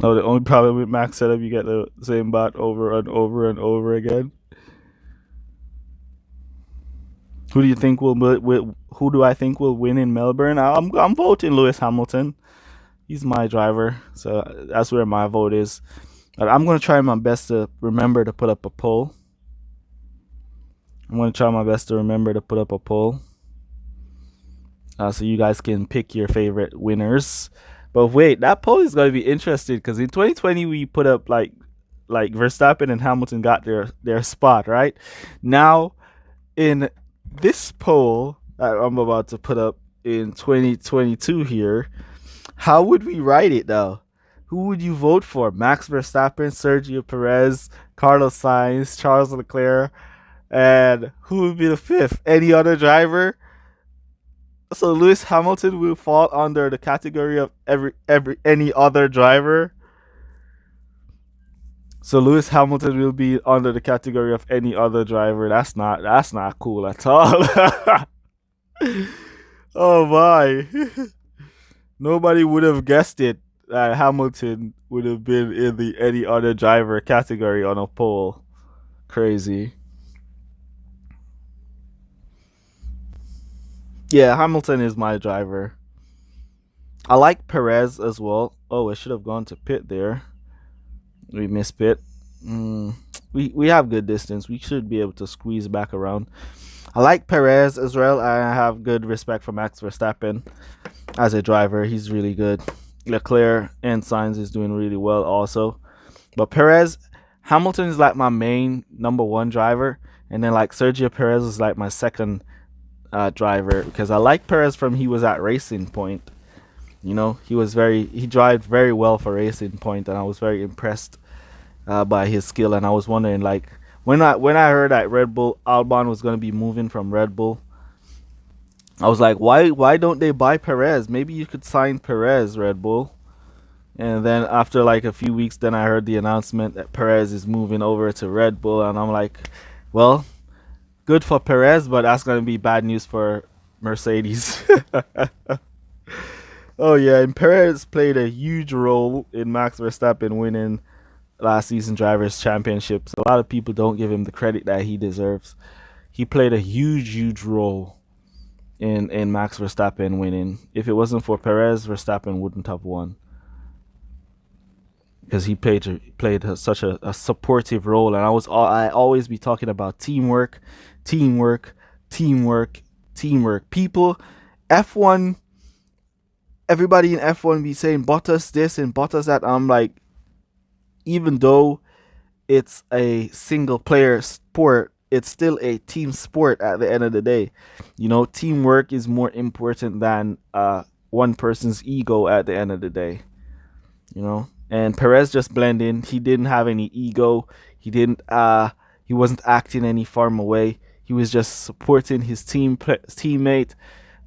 Oh, the only problem with max setup, you get the same bot over and over and over again. Who do you think who do I think will win in Melbourne? I'm voting Lewis Hamilton. He's my driver, so that's where my vote is. But I'm gonna try my best to remember to put up a poll. So you guys can pick your favorite winners. But wait, that poll is gonna be interesting because in 2020 we put up like Verstappen and Hamilton got their spot, right? Now in this poll that I'm about to put up in 2022 here, how would we write it though? Who would you vote for? Max Verstappen, Sergio Perez, Carlos Sainz, Charles Leclerc, and who would be the 5th? Any other driver? So Lewis Hamilton will fall under the category of every any other driver. So Lewis Hamilton will be under the category of any other driver. That's not cool at all. Oh my. Nobody would have guessed it that Hamilton would have been in the any other driver category on a poll. Crazy. Yeah, Hamilton is my driver. I like Perez as well. Oh, I should have gone to pit there. We missed pit. Mm, we have good distance. We should be able to squeeze back around. I like Perez as well. I have good respect for Max Verstappen as a driver. He's really good. Leclerc and Sainz is doing really well also. But Perez, Hamilton is like my main number one driver, and then like Sergio Perez is like my second driver because I like Perez from he was at Racing Point. You know, he drives very well for Racing Point, and I was very impressed by his skill. And I was wondering, like, when I heard that Red Bull Albon was going to be moving from Red Bull, I was like, why don't they buy Perez? Maybe you could sign Perez, Red Bull. And then after like a few weeks, then I heard the announcement that Perez is moving over to Red Bull, and I'm like, well, good for Perez, but that's going to be bad news for Mercedes. Oh yeah, and Perez played a huge role in Max Verstappen winning last season drivers' championships. A lot of people don't give him the credit that he deserves. He played a huge role in Max Verstappen winning. If it wasn't for Perez, Verstappen wouldn't have won because he played such a supportive role. And I always be talking about teamwork, teamwork, teamwork, teamwork. People, F1, everybody in F1 be saying Bottas this and Bottas that. I'm like, even though it's a single player sport, it's still a team sport at the end of the day. You know, teamwork is more important than one person's ego at the end of the day. You know, and Perez just blended in. He didn't have any ego. He wasn't acting any form away. He was just supporting his teammate,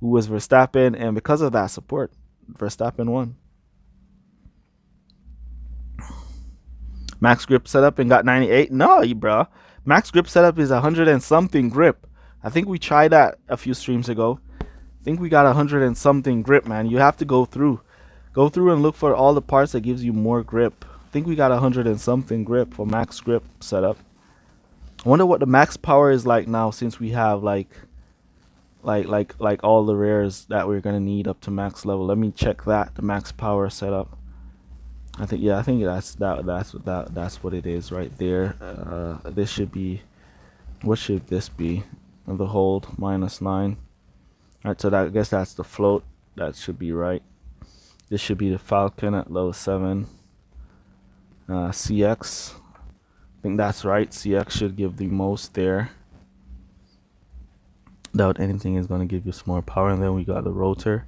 who was Verstappen, and because of that support, Verstappen won. Max grip setup and got 98. No, bro. Max grip setup is 100 and something grip. I think we tried that a few streams ago. I think we got 100 and something grip, man. You have to go through and look for all the parts that gives you more grip. I think we got 100 and something grip for max grip setup. I wonder what the max power is like now, since we have like all the rares that we're gonna need up to max level. Let me check that, the max power setup. I think that's what it is right there. This should be, what should this be? The hold -9. Alright, so I guess that's the float. That should be right. This should be the Falcon at low 7. CX, I think that's right. CX should give the most there. Doubt anything is going to give you some more power. And then we got the rotor.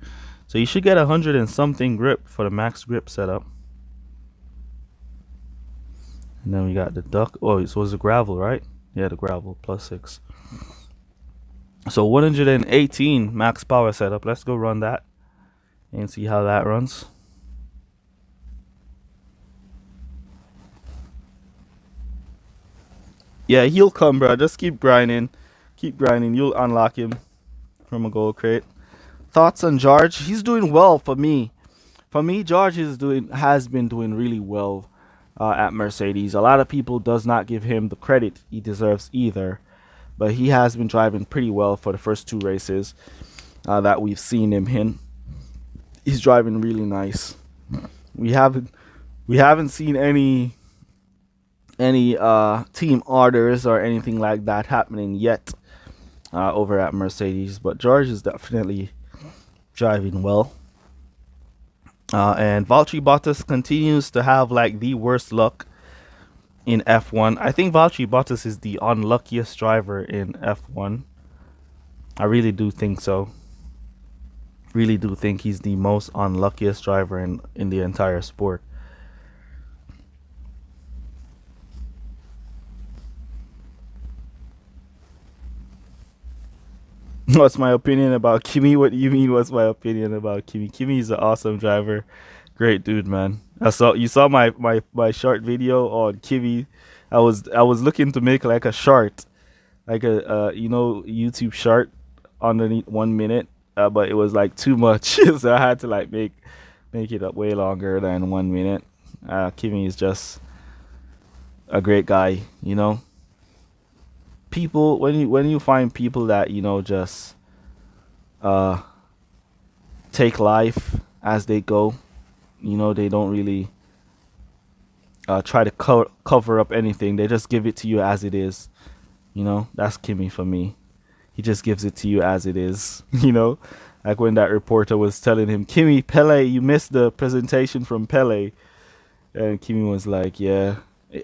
So you should get 100 and something grip for the max grip setup. And then we got the duck. Oh, so it was the gravel, right? Yeah, the gravel +6. So 118 max power setup. Let's go run that and see how that runs. Yeah, he'll come, bro. Just keep grinding. Keep grinding. You'll unlock him from a gold crate. Thoughts on George? He's doing well for me. For me, George has been doing really well at Mercedes. A lot of people does not give him the credit he deserves either, but he has been driving pretty well for the first 2 races that we've seen him in. He's driving really nice. We haven't seen any team orders or anything like that happening yet over at Mercedes, but George is definitely driving well. And Valtteri Bottas continues to have like the worst luck in F1. I think Valtteri Bottas is the unluckiest driver in F1. I really do think so. Really do think he's the most unluckiest driver in the entire sport. What's my opinion about Kimi? What do you mean? What's my opinion about Kimi? Kimi is an awesome driver, great dude, man. You saw my short video on Kimi. I was looking to make like a short, like a YouTube short underneath 1 minute, but it was like too much, so I had to like make it up way longer than 1 minute. Kimi is just a great guy, you know. People when you find people that just uh take life as they go, they don't really try to cover up anything. They just give it to you as it is. That's Kimmy for me. He just gives it to you as it is. Like when that reporter was telling him, Kimmy, Pele, you missed the presentation from Pele. And Kimmy was like, yeah.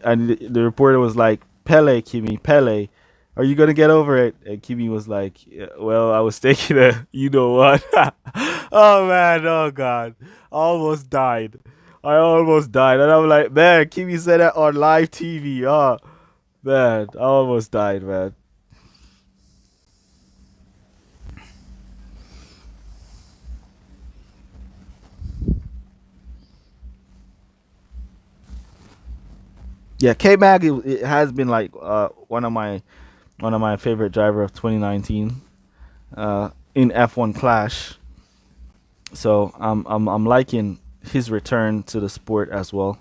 And the reporter was like, Pele, Kimmy, Pele, are you going to get over it? And Kimmy was like, yeah, well, I was taking a, you know what? Oh, man. Oh, God. I almost died. And I'm like, man, Kimmy said that on live TV. Oh, man. I almost died, man. Yeah, K Mag it has been like one of my favorite driver of 2019 in F1 Clash. So I'm liking his return to the sport as well,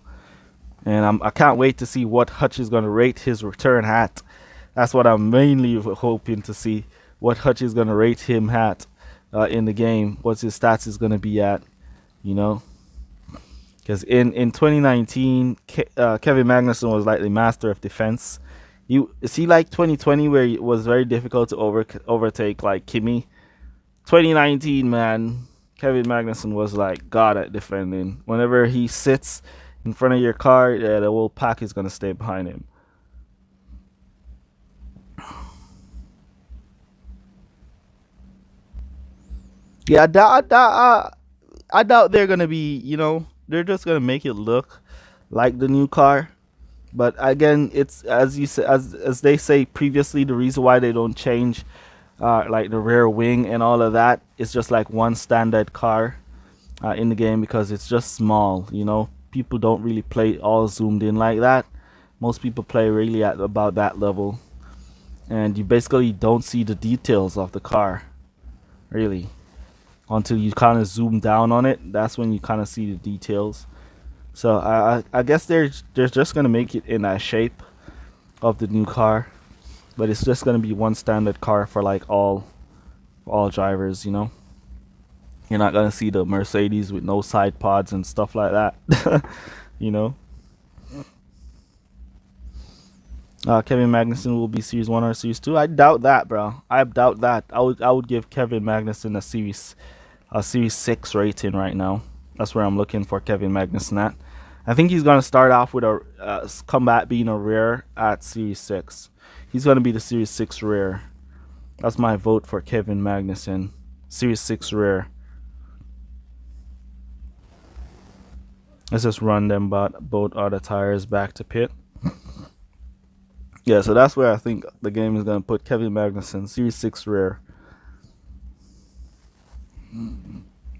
and I can't wait to see what Hutch is gonna rate his return at. That's what I'm mainly hoping to see. What Hutch is gonna rate him at in the game. What's his stats is gonna be at, you know. Because in 2019, Kevin Magnussen was like the master of defense. Is he like 2020 where it was very difficult to overtake like Kimi? 2019, man, Kevin Magnussen was like god at defending. Whenever he sits in front of your car, yeah, the whole pack is gonna stay behind him. Yeah, I doubt they're gonna be. They're just gonna make it look like the new car. But again, it's as you say, as they say previously, the reason why they don't change like the rear wing and all of that is just like one standard car in the game because it's just small. People don't really play all zoomed in like that. Most people play really at about that level, and you basically don't see the details of the car really until you kind of zoom down on it. That's when you kind of see the details. So I guess they're just gonna make it in that shape of the new car, but it's just gonna be one standard car for like all drivers. You're not gonna see the Mercedes with no side pods and stuff like that. you know. Kevin Magnussen will be Series 1 or Series 2. I doubt that, bro. I doubt that. I would give Kevin Magnussen a Series 6 rating right now. That's where I'm looking for Kevin Magnussen at. I think he's gonna start off with a combat being a rare at Series 6. He's gonna be the Series 6 rare. That's my vote for Kevin Magnussen. Series 6 rare. Let's just run them both other tires back to pit. Yeah, so that's where I think the game is gonna put Kevin Magnussen, Series 6 rare.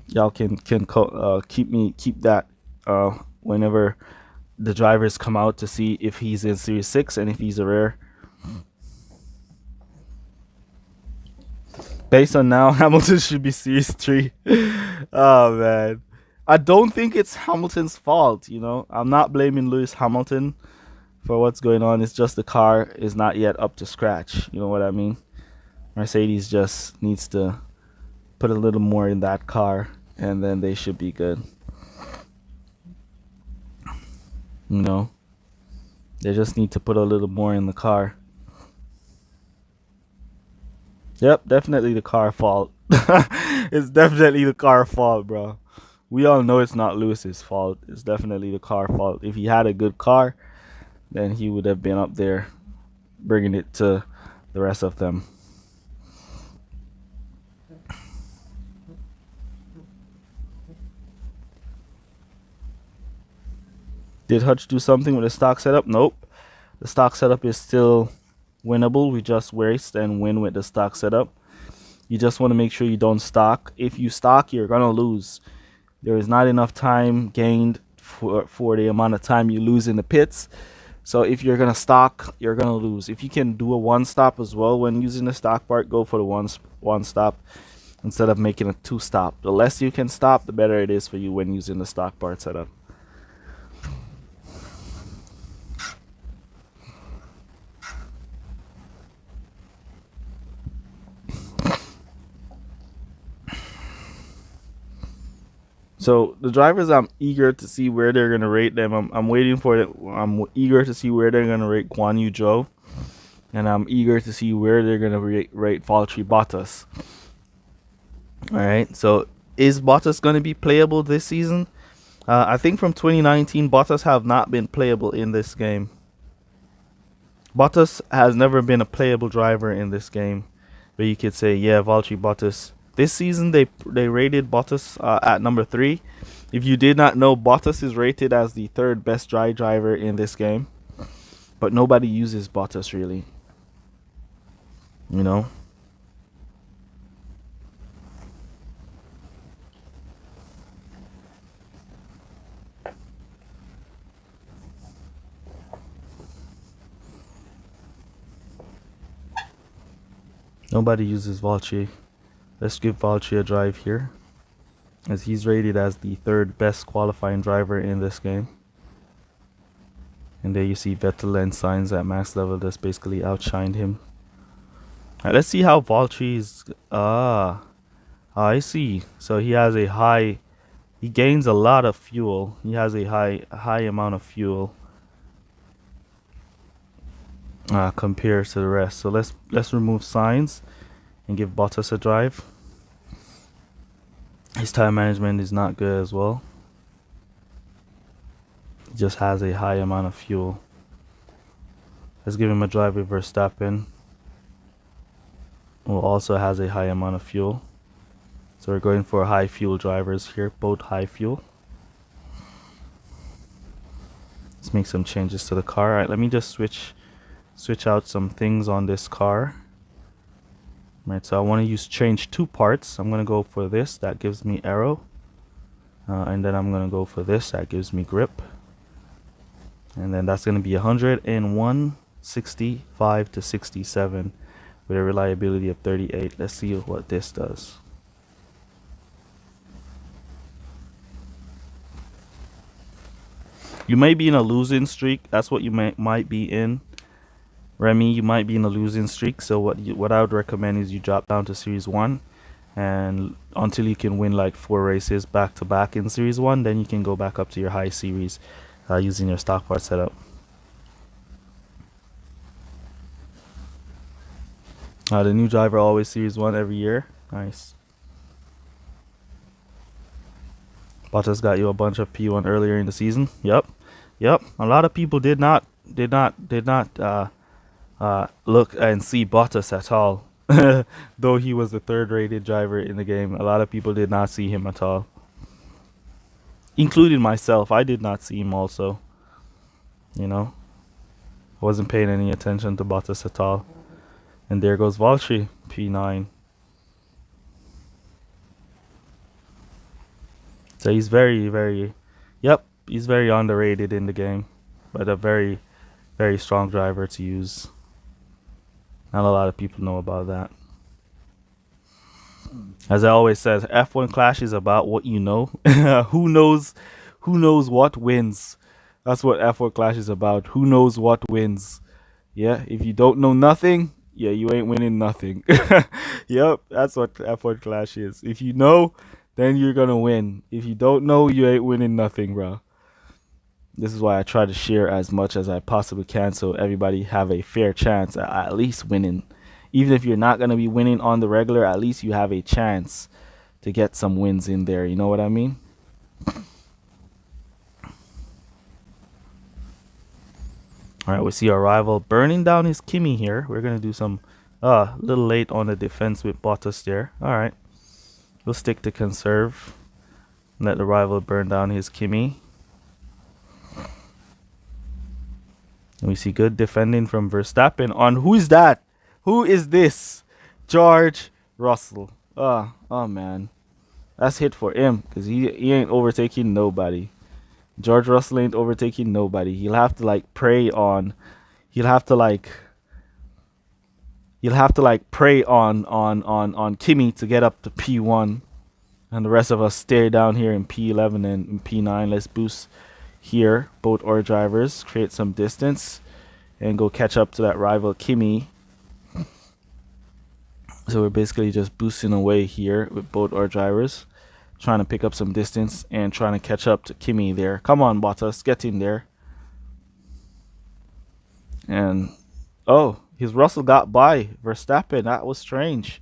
Y'all can keep that whenever the drivers come out to see if he's in Series 6 and if he's a rare. Based on now, Hamilton should be Series 3. Oh, man. I don't think it's Hamilton's fault, I'm not blaming Lewis Hamilton for what's going on. It's just the car is not yet up to scratch. You know what I mean? Mercedes just needs to put a little more in that car, and then they should be good. They just need to put a little more in the car. Yep, definitely the car fault. It's definitely the car fault, bro. We all know it's not Lewis's fault. It's definitely the car fault. If he had a good car, then he would have been up there bringing it to the rest of them. Did Hutch do something with the stock setup? Nope. The stock setup is still winnable. We just race and win with the stock setup. You just want to make sure you don't stock. If you stock, you're gonna lose. There is not enough time gained for the amount of time you lose in the pits. So if you're gonna stock, you're gonna lose. If you can do a one stop as well when using the stock part, go for the one stop instead of making a two stop. The less you can stop, the better it is for you when using the stock part setup. So the drivers, I'm eager to see where they're gonna rate them. I'm waiting for it. I'm eager to see where they're gonna rate Guan Yu Zhou, and I'm eager to see where they're gonna rate Valtteri Bottas. All right. So is Bottas gonna be playable this season? I think from 2019, Bottas have not been playable in this game. Bottas has never been a playable driver in this game, but you could say, yeah, Valtteri Bottas. This season, they rated Bottas at number 3. If you did not know, Bottas is rated as the 3rd best dry driver in this game, but nobody uses Bottas really. You know. Nobody uses Valtteri. Let's give Valtteri a drive here, as he's rated as the 3rd best qualifying driver in this game. And there you see Vettel and Sainz at max level that's basically outshined him. Alright, let's see how Valtteri's... I see. So he has a high... He gains a lot of fuel. He has a high amount of fuel compared to the rest. So let's remove Sainz and give Bottas a drive. His time management is not good as well. He just has a high amount of fuel. Let's give him a drive with Verstappen, who also has a high amount of fuel. So we're going for high fuel drivers here, both high fuel. Let's make some changes to the car. Alright, let me just switch out some things on this car. Right, so I want to change 2 parts. I'm going to go for this, that gives me aero. And then I'm going to go for this, that gives me grip. And then that's going to be 101, 65 to 67 with a reliability of 38. Let's see what this does. You may be in a losing streak. That's what you might be in. Remy, you might be in a losing streak, so what I would recommend is you drop down to Series 1 and until you can win like 4 races back to back in Series 1, then you can go back up to your high series using your stock part setup. The new driver always Series 1 every year. Nice. Bottas got you a bunch of P1 earlier in the season. Yep. A lot of people did not look and see Bottas at all. Though he was the 3rd rated driver in the game, a lot of people did not see him at all, including myself. I did not see him also. You know, I wasn't paying any attention to Bottas at all. And there goes Valtteri, P9. So he's very he's very underrated in the game, but a very strong driver to use. Not a lot of people know about that. As I always says, F1 Clash is about what you know. Who knows what wins. That's what F1 Clash is about. Who knows what wins. Yeah, if you don't know nothing, yeah, you ain't winning nothing. Yep, that's what F1 Clash is. If you know, then you're gonna win. If you don't know, you ain't winning nothing, bro. This is why I try to share as much as I possibly can so everybody have a fair chance at least winning. Even if you're not going to be winning on the regular, at least you have a chance to get some wins in there. You know what I mean? Alright, we see our rival burning down his Kimi here. We're going to do some, a little late on the defense with Bottas there. Alright, we'll stick to conserve. Let the rival burn down his Kimi. And we see good defending from Verstappen on, who is that? Who is this? George Russell. Oh man. That's hit for him because he ain't overtaking nobody. George Russell ain't overtaking nobody. He'll have to like prey on. He'll have to like. He'll have to like prey on Kimmy to get up to P1, and the rest of us stay down here in P11 and in P9. Let's boost here, both our drivers, create some distance, and go catch up to that rival Kimmy. So we're basically just boosting away here with both our drivers, trying to pick up some distance and trying to catch up to Kimmy there. Come on, Bottas, get in there. And oh, his Russell got by Verstappen. That was strange.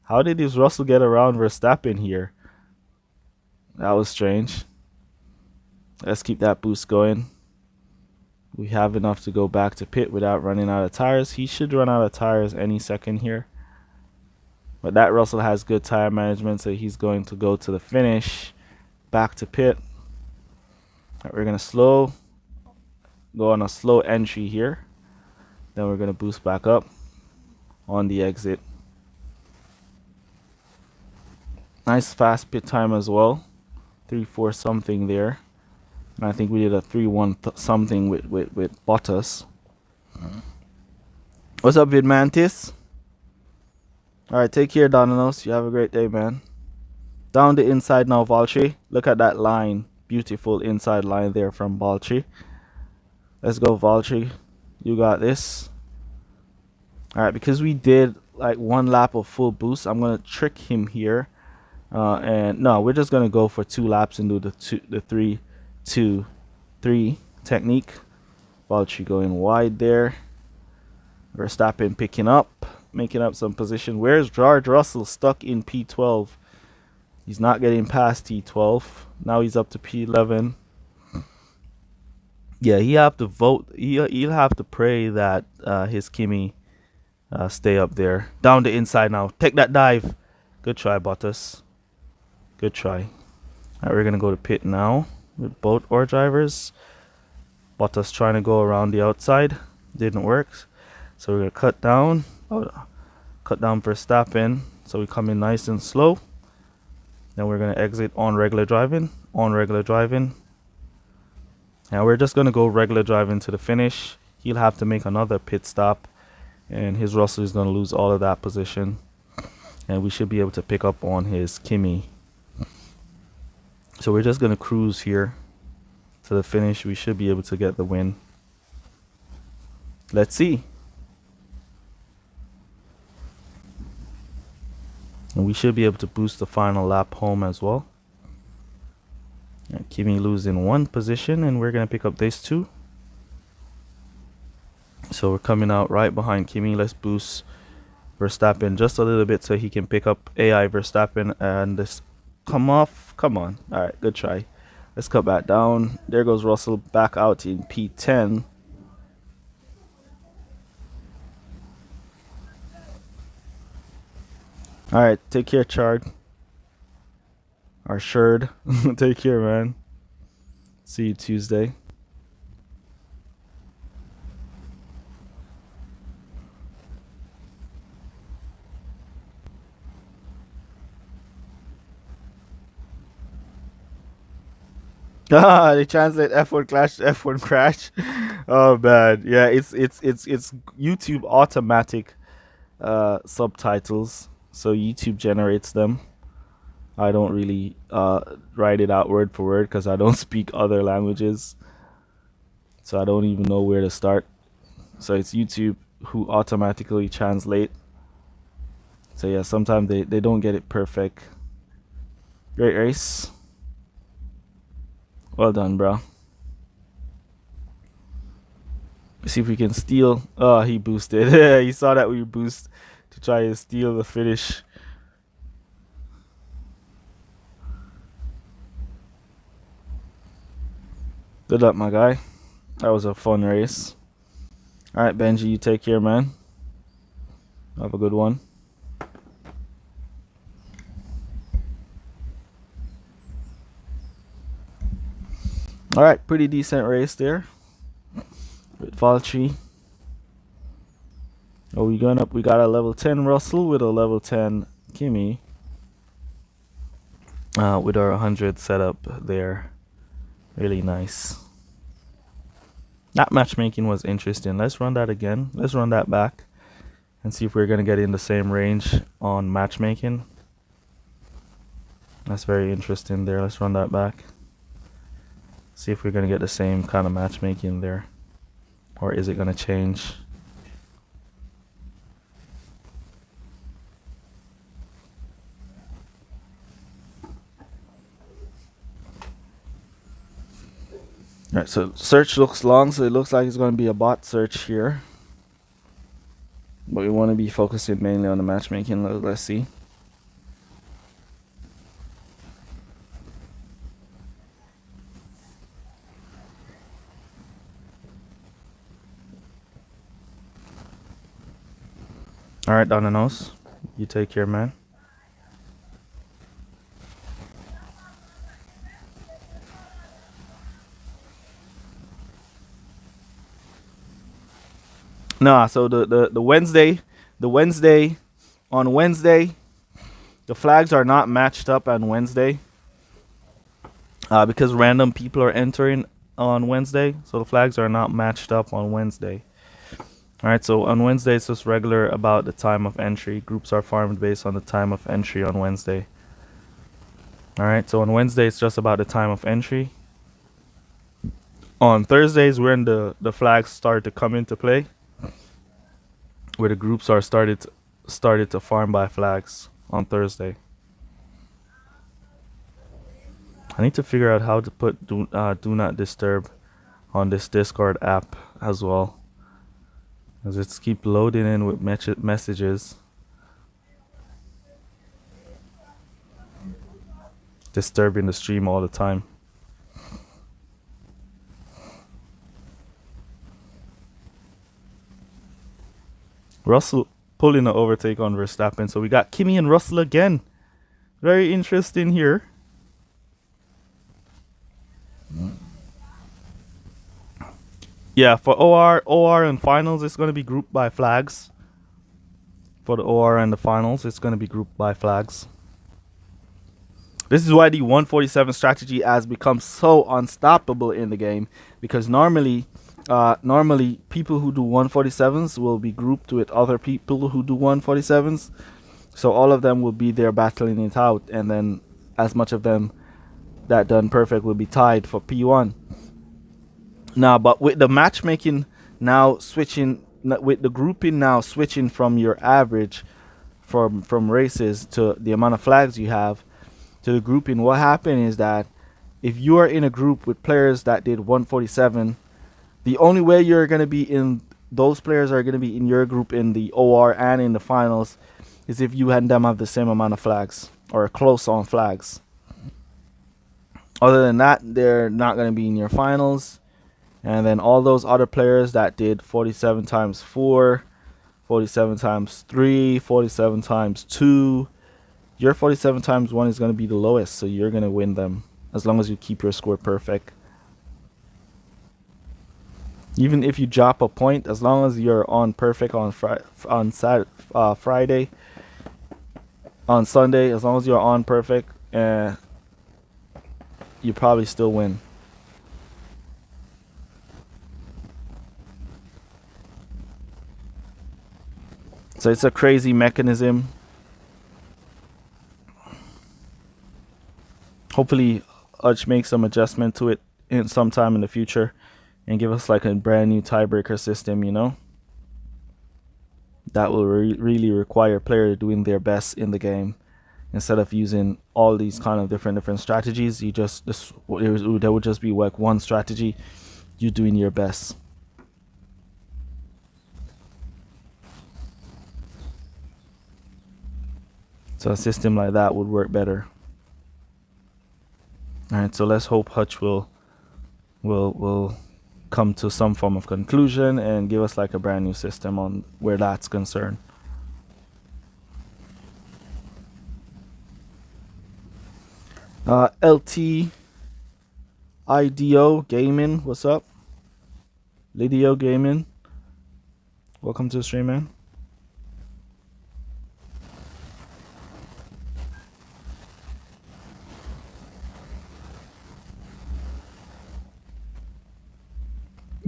How did his Russell get around Verstappen here? That was strange. Let's keep that boost going. We have enough to go back to pit without running out of tires. He should run out of tires any second here. But that Russell has good tire management, so he's going to go to the finish, back to pit. We're going to go on a slow entry here. Then we're going to boost back up on the exit. Nice fast pit time as well. 3-4 something there. And I think we did a 3-1 something with Bottas. What's up, Vidmantis? Alright, take care, Donanos. You have a great day, man. Down the inside now, Valtteri. Look at that line. Beautiful inside line there from Valtteri. Let's go, Valtteri. You got this. Alright, because we did like one lap of full boost, I'm going to trick him here. And no, we're just going to go for 2 laps and do the 3-2-3 technique. Valtteri going wide there. Verstappen picking up, making up some position. Where's George Russell? Stuck in P12. He's not getting past T12. Now he's up to P11. Yeah, he have to vote. He'll have to pray that his Kimmy stay up there. Down the inside now. Take that dive. Good try, Bottas. Good try. Alright, we're going to go to pit now with both our drivers. Bottas trying to go around the outside. Didn't work. So we're going to cut down Verstappen. So we come in nice and slow. Then we're going to exit on regular driving. Now we're just going to go regular driving to the finish. He'll have to make another pit stop. And his Russell is going to lose all of that position. And we should be able to pick up on his Kimmy. So we're just going to cruise here to the finish. We should be able to get the win. Let's see. And we should be able to boost the final lap home as well. And Kimmy losing 1 position, and we're going to pick up this 2. So we're coming out right behind Kimmy. Let's boost Verstappen just a little bit so he can pick up AI Verstappen and this come off. Come on. All right, good try. Let's cut back down. There goes Russell back out in P10. All right, take care, Chard. Or Sherd. Take care, man. See you Tuesday. They translate F1 clash to F1 crash. Oh man, yeah, it's YouTube automatic subtitles, so YouTube generates them. I don't really write it out word for word because I don't speak other languages, so I don't even know where to start. So it's YouTube who automatically translate. So yeah, sometimes they don't get it perfect. Great race. Well done, bro. Let's see if we can steal. Oh, he boosted. He saw that we boost to try and steal the finish. Good luck, my guy. That was a fun race. Alright, Benji, you take care, man. Have a good one. Alright, pretty decent race there with Valtteri. Oh, we going up. We got a level 10 Russell with a level 10 Kimmy with our 100 setup there. Really nice. That matchmaking was interesting. Let's run that again. Let's run that back and see if we're going to get in the same range on matchmaking. That's very interesting there. Let's run that back. See if we're going to get the same kind of matchmaking there. Or is it going to change? Alright, so search looks long, so it looks like it's going to be a bot search here. But we want to be focusing mainly on the matchmaking. Let's see. Alright, down the nose. You take care, man. Nah, so the Wednesday on Wednesday, the flags are not matched up on Wednesday. Because random people are entering on Wednesday, so the flags are not matched up on Wednesday. Alright, so on Wednesday it's just regular about the time of entry. Groups are farmed based on the time of entry on Wednesday. Alright, so on Wednesday it's just about the time of entry. On Thursdays when the flags start to come into play, where the groups are started to farm by flags on Thursday. I need to figure out how to put do not disturb on this Discord app as well, as it's keep loading in with messages, disturbing the stream all the time. Russell pulling an overtake on Verstappen, so we got Kimmy and Russell again. Very interesting here. Yeah, for OR and finals, it's going to be grouped by flags. For the OR and the finals, it's going to be grouped by flags. This is why the 147 strategy has become so unstoppable in the game, because normally people who do 147s will be grouped with other people who do 147s. So all of them will be there battling it out, and then as much of them that done perfect will be tied for P1. Now, but with the matchmaking now switching, with the grouping now switching from your average from races to the amount of flags you have to the grouping, what happened is that if you are in a group with players that did 147, the only way you're going to be in, those players are going to be in your group in the OR and in the finals, is if you and them have the same amount of flags or close on flags. Other than that, they're not going to be in your finals. And then all those other players that did 47 times 4, 47 times 3, 47 times 2, your 47 times 1 is going to be the lowest, so you're going to win them as long as you keep your score perfect. Even if you drop a point, as long as you're on perfect on Friday, on Sunday, as long as you're on perfect, you probably still win. So it's a crazy mechanism. Hopefully Hutch makes some adjustment to it in sometime in the future and give us like a brand new tiebreaker system, you know, that will really require players doing their best in the game instead of using all these kind of different strategies. You just there would just be like one strategy, you doing your best. So a system like that would work better. Alright, so let's hope Hutch will come to some form of conclusion and give us like a brand new system on where that's concerned. LT IDO Gaming, what's up? Lidio Gaming, welcome to the stream, man.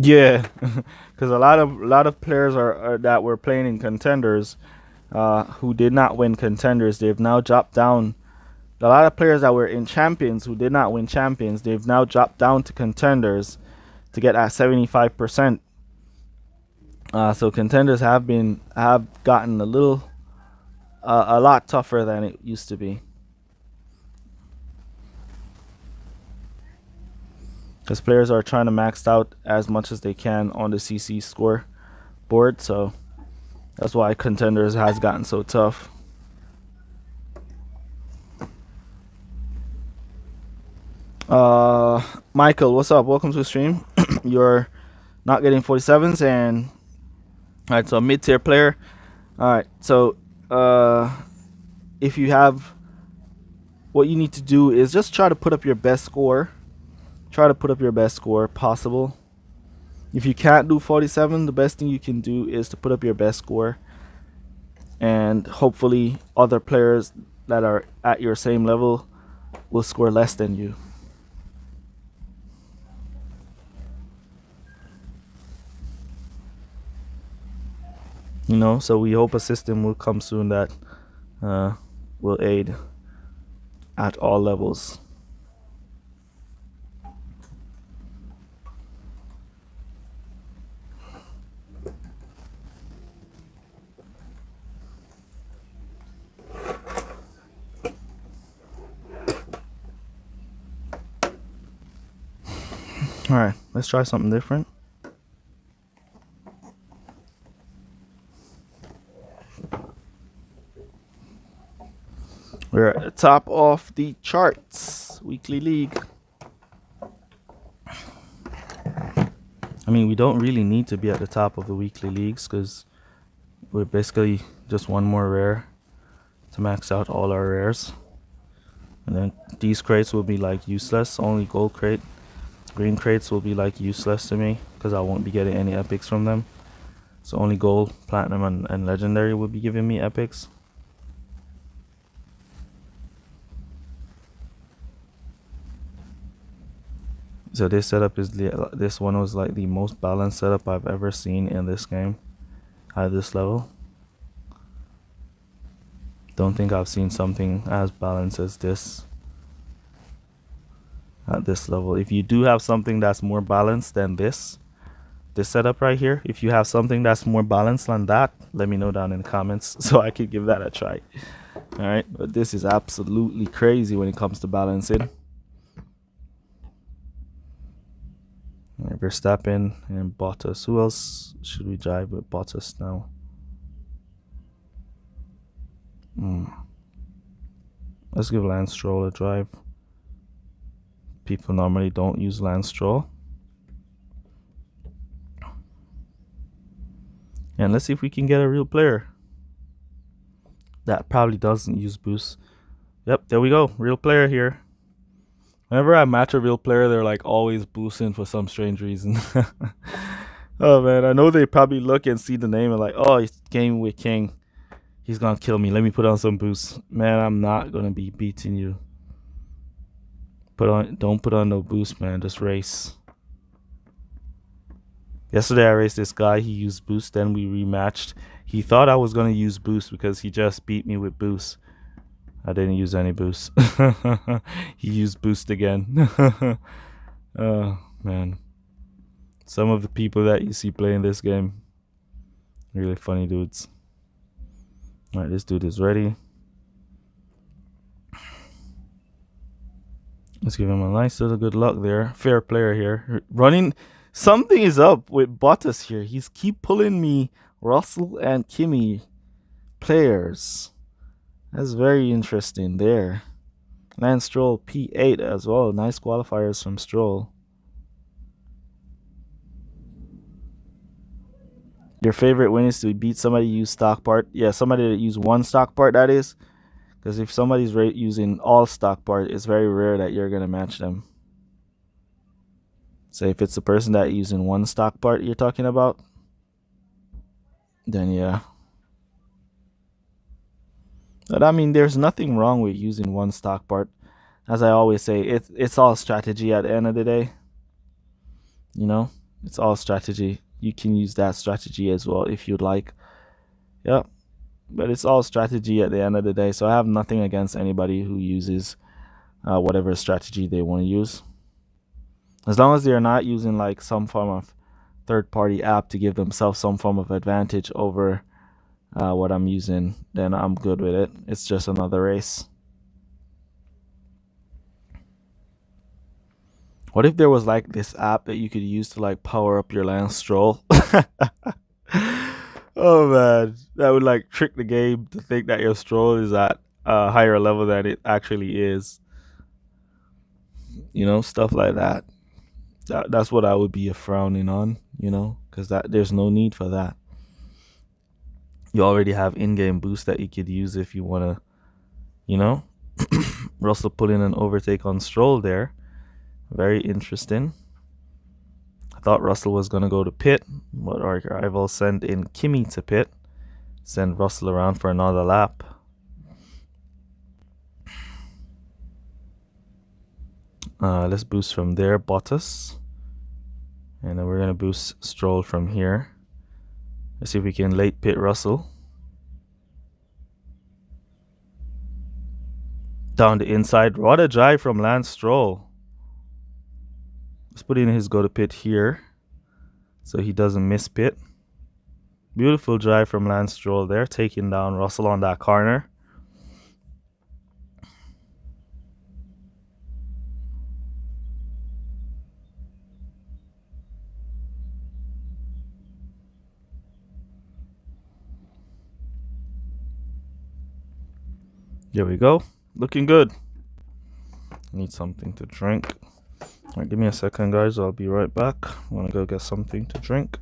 Yeah, because a lot of players are that were playing in contenders, who did not win contenders. They've now dropped down. A lot of players that were in champions who did not win champions, they've now dropped down to contenders to get at 75%. So contenders have gotten a lot tougher than it used to be. Because players are trying to max out as much as they can on the CC score board, so that's why contenders has gotten so tough. Michael, what's up? Welcome to the stream. You're not getting 47s, and all right, so a mid-tier player. All right, so if you have, what you need to do is just try to put up your best score. Try to put up your best score possible. If you can't do 47, the best thing you can do is to put up your best score, and hopefully other players that are at your same level will score less than you. You know, so we hope a system will come soon that will aid at all levels. All right, let's try something different. We're at the top of the charts, weekly league. I mean, we don't really need to be at the top of the weekly leagues because we're basically just one more rare to max out all our rares. And then these crates will be like useless. Only gold crate, green crates will be like useless to me because I won't be getting any epics from them. So only gold, platinum, and legendary will be giving me epics. So this setup is this one was like the most balanced setup I've ever seen in this game at this level. Don't think I've seen something as balanced as this at this level. If you do have something that's more balanced than this setup right here, if you have something that's more balanced than that, let me know down in the comments so I could give that a try. All right, but this is absolutely crazy when it comes to balancing. Verstappen and Bottas. Who else should we drive with Bottas now? Let's give Lance Stroll a drive. People normally don't use Lance Stroll. And let's see if we can get a real player that probably doesn't use boost. Yep, there we go. Real player here. Whenever I match a real player, they're like always boosting for some strange reason. Oh man, I know they probably look and see the name and like, oh, he's gaming with King. He's gonna kill me. Let me put on some boosts. Man, I'm not gonna be beating you. Don't put on no boost, man. Just race. Yesterday I raced this guy. He used boost. Then we rematched. He thought I was gonna use boost because he just beat me with boost. I didn't use any boost. He used boost again. Oh, man. Some of the people that you see playing this game, really funny dudes. All right, this dude is ready. Let's give him a nice little good luck there. Fair player here. Running. Something is up with Bottas here. He's keep pulling me Russell and Kimi players. That's very interesting there. Lance Stroll P8 as well. Nice qualifiers from Stroll. Your favorite win is to beat somebody use stock part. Yeah, somebody that use one stock part, that is. Because if somebody's using all stock part, it's very rare that you're going to match them. So if it's the person that using one stock part you're talking about, then yeah. But I mean, there's nothing wrong with using one stock part. As I always say, it's all strategy at the end of the day. You know, It's all strategy. You can use that strategy as well if you'd like. Yeah, but it's all strategy at the end of the day. So I have nothing against anybody who uses whatever strategy they want to use, as long as they're not using like some form of third-party app to give themselves some form of advantage over what I'm using. Then I'm good with it. It's just another race. What if there was like this app that you could use to like power up your Lance Stroll? Oh man, that would like trick the game to think that your Stroll is at a higher level than it actually is. You know, stuff like that. That's what I would be frowning on. You know, because that there's no need for that. You already have in-game boost that you could use if you want to. You know, Russell put in an overtake on Stroll there. Very interesting. I thought Russell was going to go to pit, but our rival sent in Kimi to pit. Send Russell around for another lap. Let's boost from there, Bottas. And then we're going to boost Stroll from here. Let's see if we can late pit Russell. Down the inside. What a drive from Lance Stroll. Let's put in his go to pit here so he doesn't miss pit. Beautiful drive from Lance Stroll there, taking down Russell on that corner. There we go. Looking good. Need something to drink. Alright, give me a second, guys. I'll be right back. I'm gonna go get something to drink.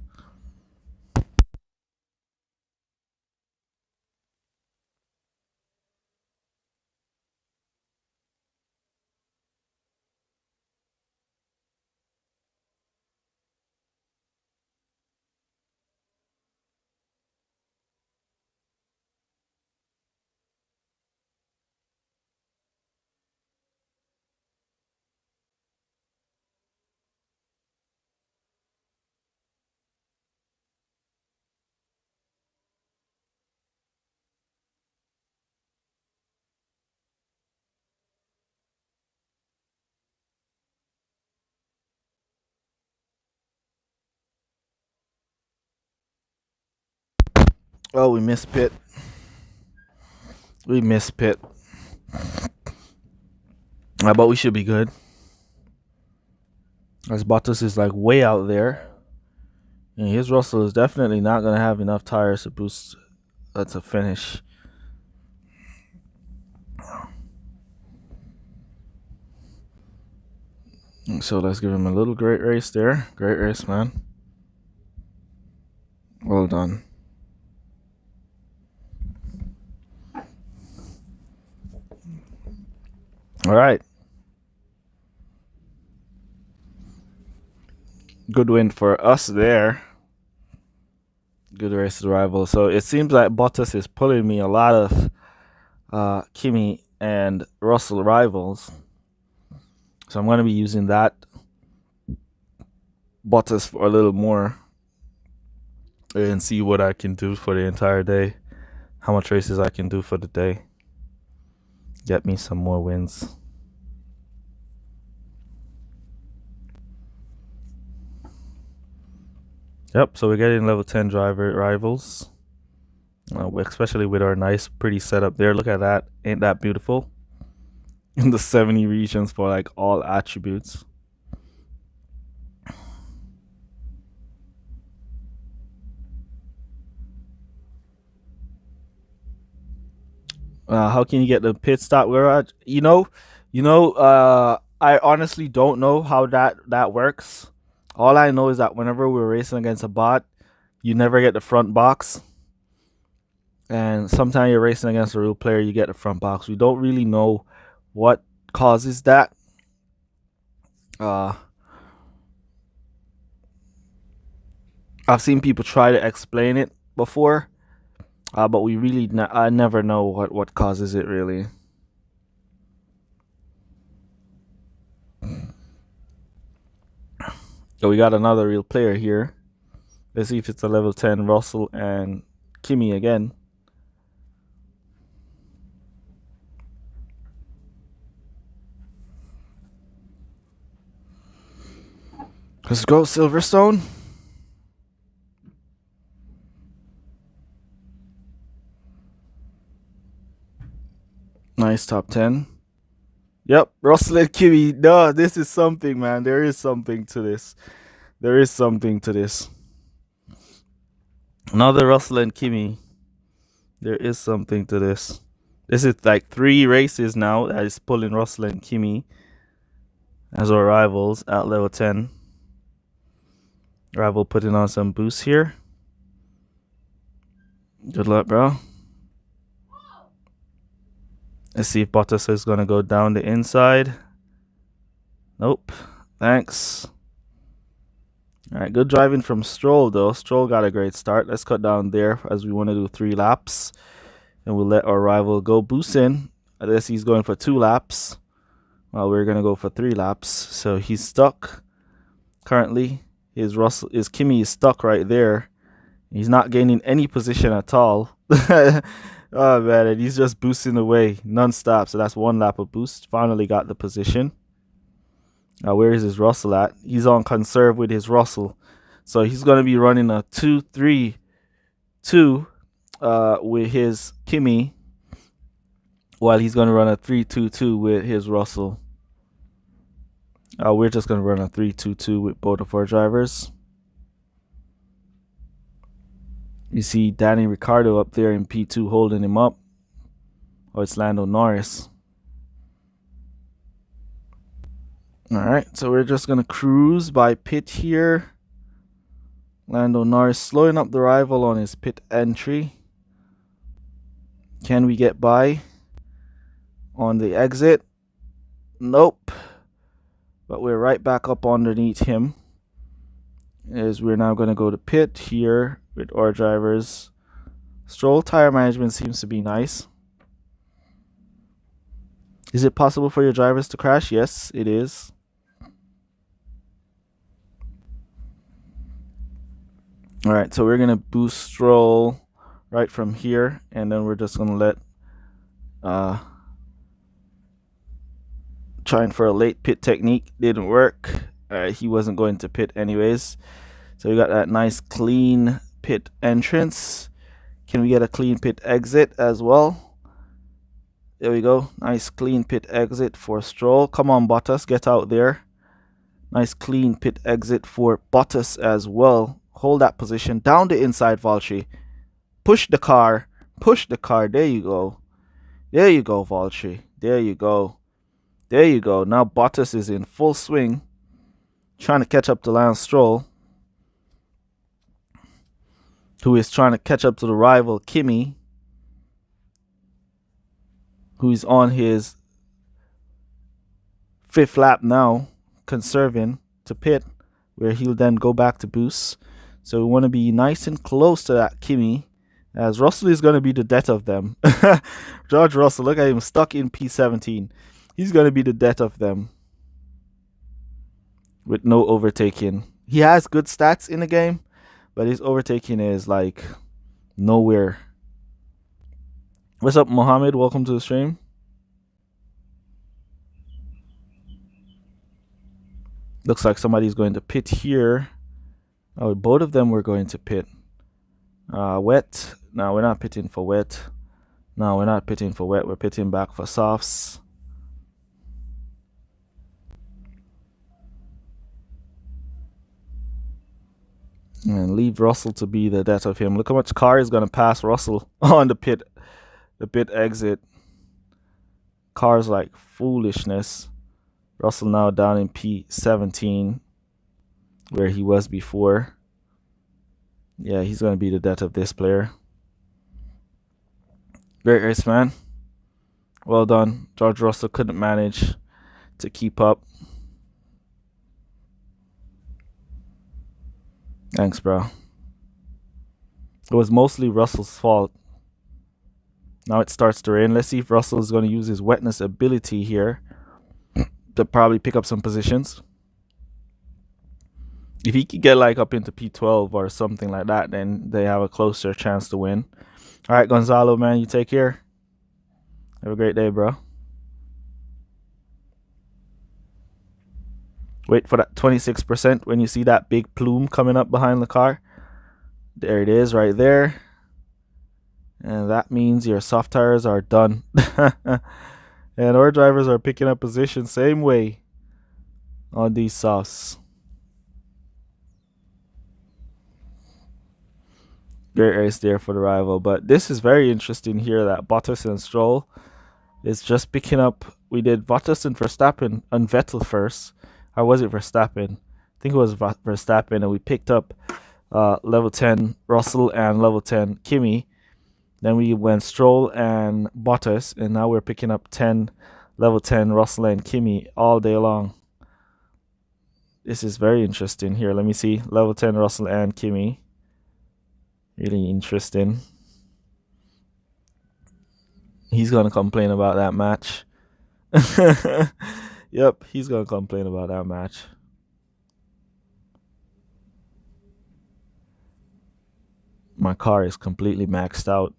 Oh, we missed pit. We missed pit. But we should be good. As Bottas is like way out there. And his Russell is definitely not going to have enough tires to boost to finish. So let's give him a little great race there. Great race, man. Well done. All right. Good win for us there. Good race to the rival. So it seems like Bottas is pulling me a lot of Kimi and Russell rivals. So I'm going to be using that Bottas for a little more and see what I can do for the entire day. How much races I can do for the day. Get me some more wins. Yep, so we're getting level 10 driver rivals. Especially with our nice, pretty setup there. Look at that. Ain't that beautiful? In the 70 regions for like all attributes. How can you get the pit stop garage? I honestly don't know how that works. All I know is that whenever we're racing against a bot, you never get the front box. And sometimes you're racing against a real player, you get the front box. We don't really know what causes that. I've seen people try to explain it before, but we really I never know what causes it really. So we got another real player here. Let's see if it's a level 10 Russell and Kimi again. Let's go, Silverstone. Nice top 10. Yep, Russell and Kimi. No, this is something, man. There is something to this. There is something to this. Another Russell and Kimi. There is something to this. This is like 3 races now that is pulling Russell and Kimi as our rivals at level 10. Rival putting on some boosts here. Good luck, bro. Let's see if Bottas is going to go down the inside. Nope. Thanks. All right, good driving from Stroll, though. Stroll got a great start. Let's cut down there as we want to do 3 laps. And we'll let our rival go boost in. I guess he's going for 2 laps. Well, we're going to go for 3 laps. So he's stuck currently. His Kimi is stuck right there. He's not gaining any position at all. Oh, man, and he's just boosting away non-stop. So that's 1 lap of boost. Finally got the position. Now, where is his Russell at? He's on conserve with his Russell. So he's going to be running a 2-3-2 with his Kimi, while he's going to run a 3-2-2 with his Russell. We're just going to run a 3-2-2 with both of our drivers. You see Danny Ricciardo up there in P2 holding him up. Oh, it's Lando Norris. Alright, so we're just going to cruise by pit here. Lando Norris slowing up the rival on his pit entry. Can we get by on the exit? Nope. But we're right back up underneath him. As we're now going to go to pit here with our drivers. Stroll tire management seems to be nice. Is it possible for your drivers to crash? Yes, it is. Alright, so we're going to boost Stroll right from here. And then we're just going to let... trying for a late pit technique. Didn't work. He wasn't going to pit anyways. So we got that nice clean pit entrance. Can we get a clean pit exit as well? There we go. Nice clean pit exit for Stroll. Come on, Bottas, get out there. Nice clean pit exit for Bottas as well. Hold that position. Down the inside, Valtteri. Push the car. Push the car. There you go. There you go, Valtteri. There you go. There you go. Now Bottas is in full swing, trying to catch up to Lance Stroll, who is trying to catch up to the rival Kimi, who is on his 5th lap now, conserving to pit, where he'll then go back to boost. So we want to be nice and close to that Kimi, as Russell is going to be the death of them. George Russell, look at him stuck in P17. He's going to be the death of them with no overtaking. He has good stats in the game, but his overtaking is like nowhere. What's up, Mohammed? Welcome to the stream. Looks like somebody's going to pit here. Oh, both of them were going to pit. Wet. No, we're not pitting for wet. No, we're not pitting for wet. We're pitting back for softs. And leave Russell to be the death of him. Look how much car is going to pass Russell on the pit exit. Cars like foolishness. Russell now down in P17, where he was before. Yeah, he's going to be the death of this player. Great race, man. Well done. George Russell couldn't manage to keep up. Thanks, bro. It was mostly Russell's fault. Now it starts to rain. Let's see if Russell is going to use his wetness ability here to probably pick up some positions. If he could get like up into P12 or something like that, then they have a closer chance to win. All right, Gonzalo, man, you take care. Have a great day, bro. Wait for that 26% when you see that big plume coming up behind the car. There it is right there. And that means your soft tires are done. And our drivers are picking up position same way on these softs. Great race there for the rival. But this is very interesting here that Bottas and Stroll is just picking up. We did Bottas and Verstappen and Vettel first. Or was it Verstappen? I think it was Verstappen. And we picked up level 10 Russell and level 10 Kimi. Then we went Stroll and Bottas. And now we're picking up level 10 Russell and Kimi all day long. This is very interesting here. Let me see. Level 10 Russell and Kimi. Really interesting. He's going to complain about that match. Yep, he's going to complain about that match. My car is completely maxed out.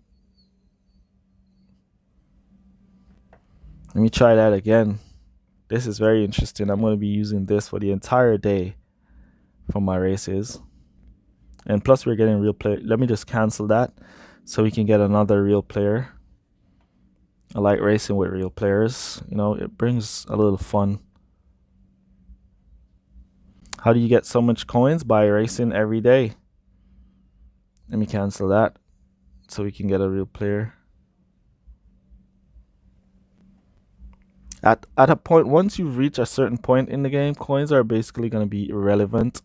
Let me try that again. This is very interesting. I'm going to be using this for the entire day for my races. And plus we're getting real player. Let me just cancel that so we can get another real player. I like racing with real players. You know, it brings a little fun. How do you get so much coins? By racing every day. Let me cancel that so we can get a real player. At a point, once you reach a certain point in the game, coins are basically going to be irrelevant.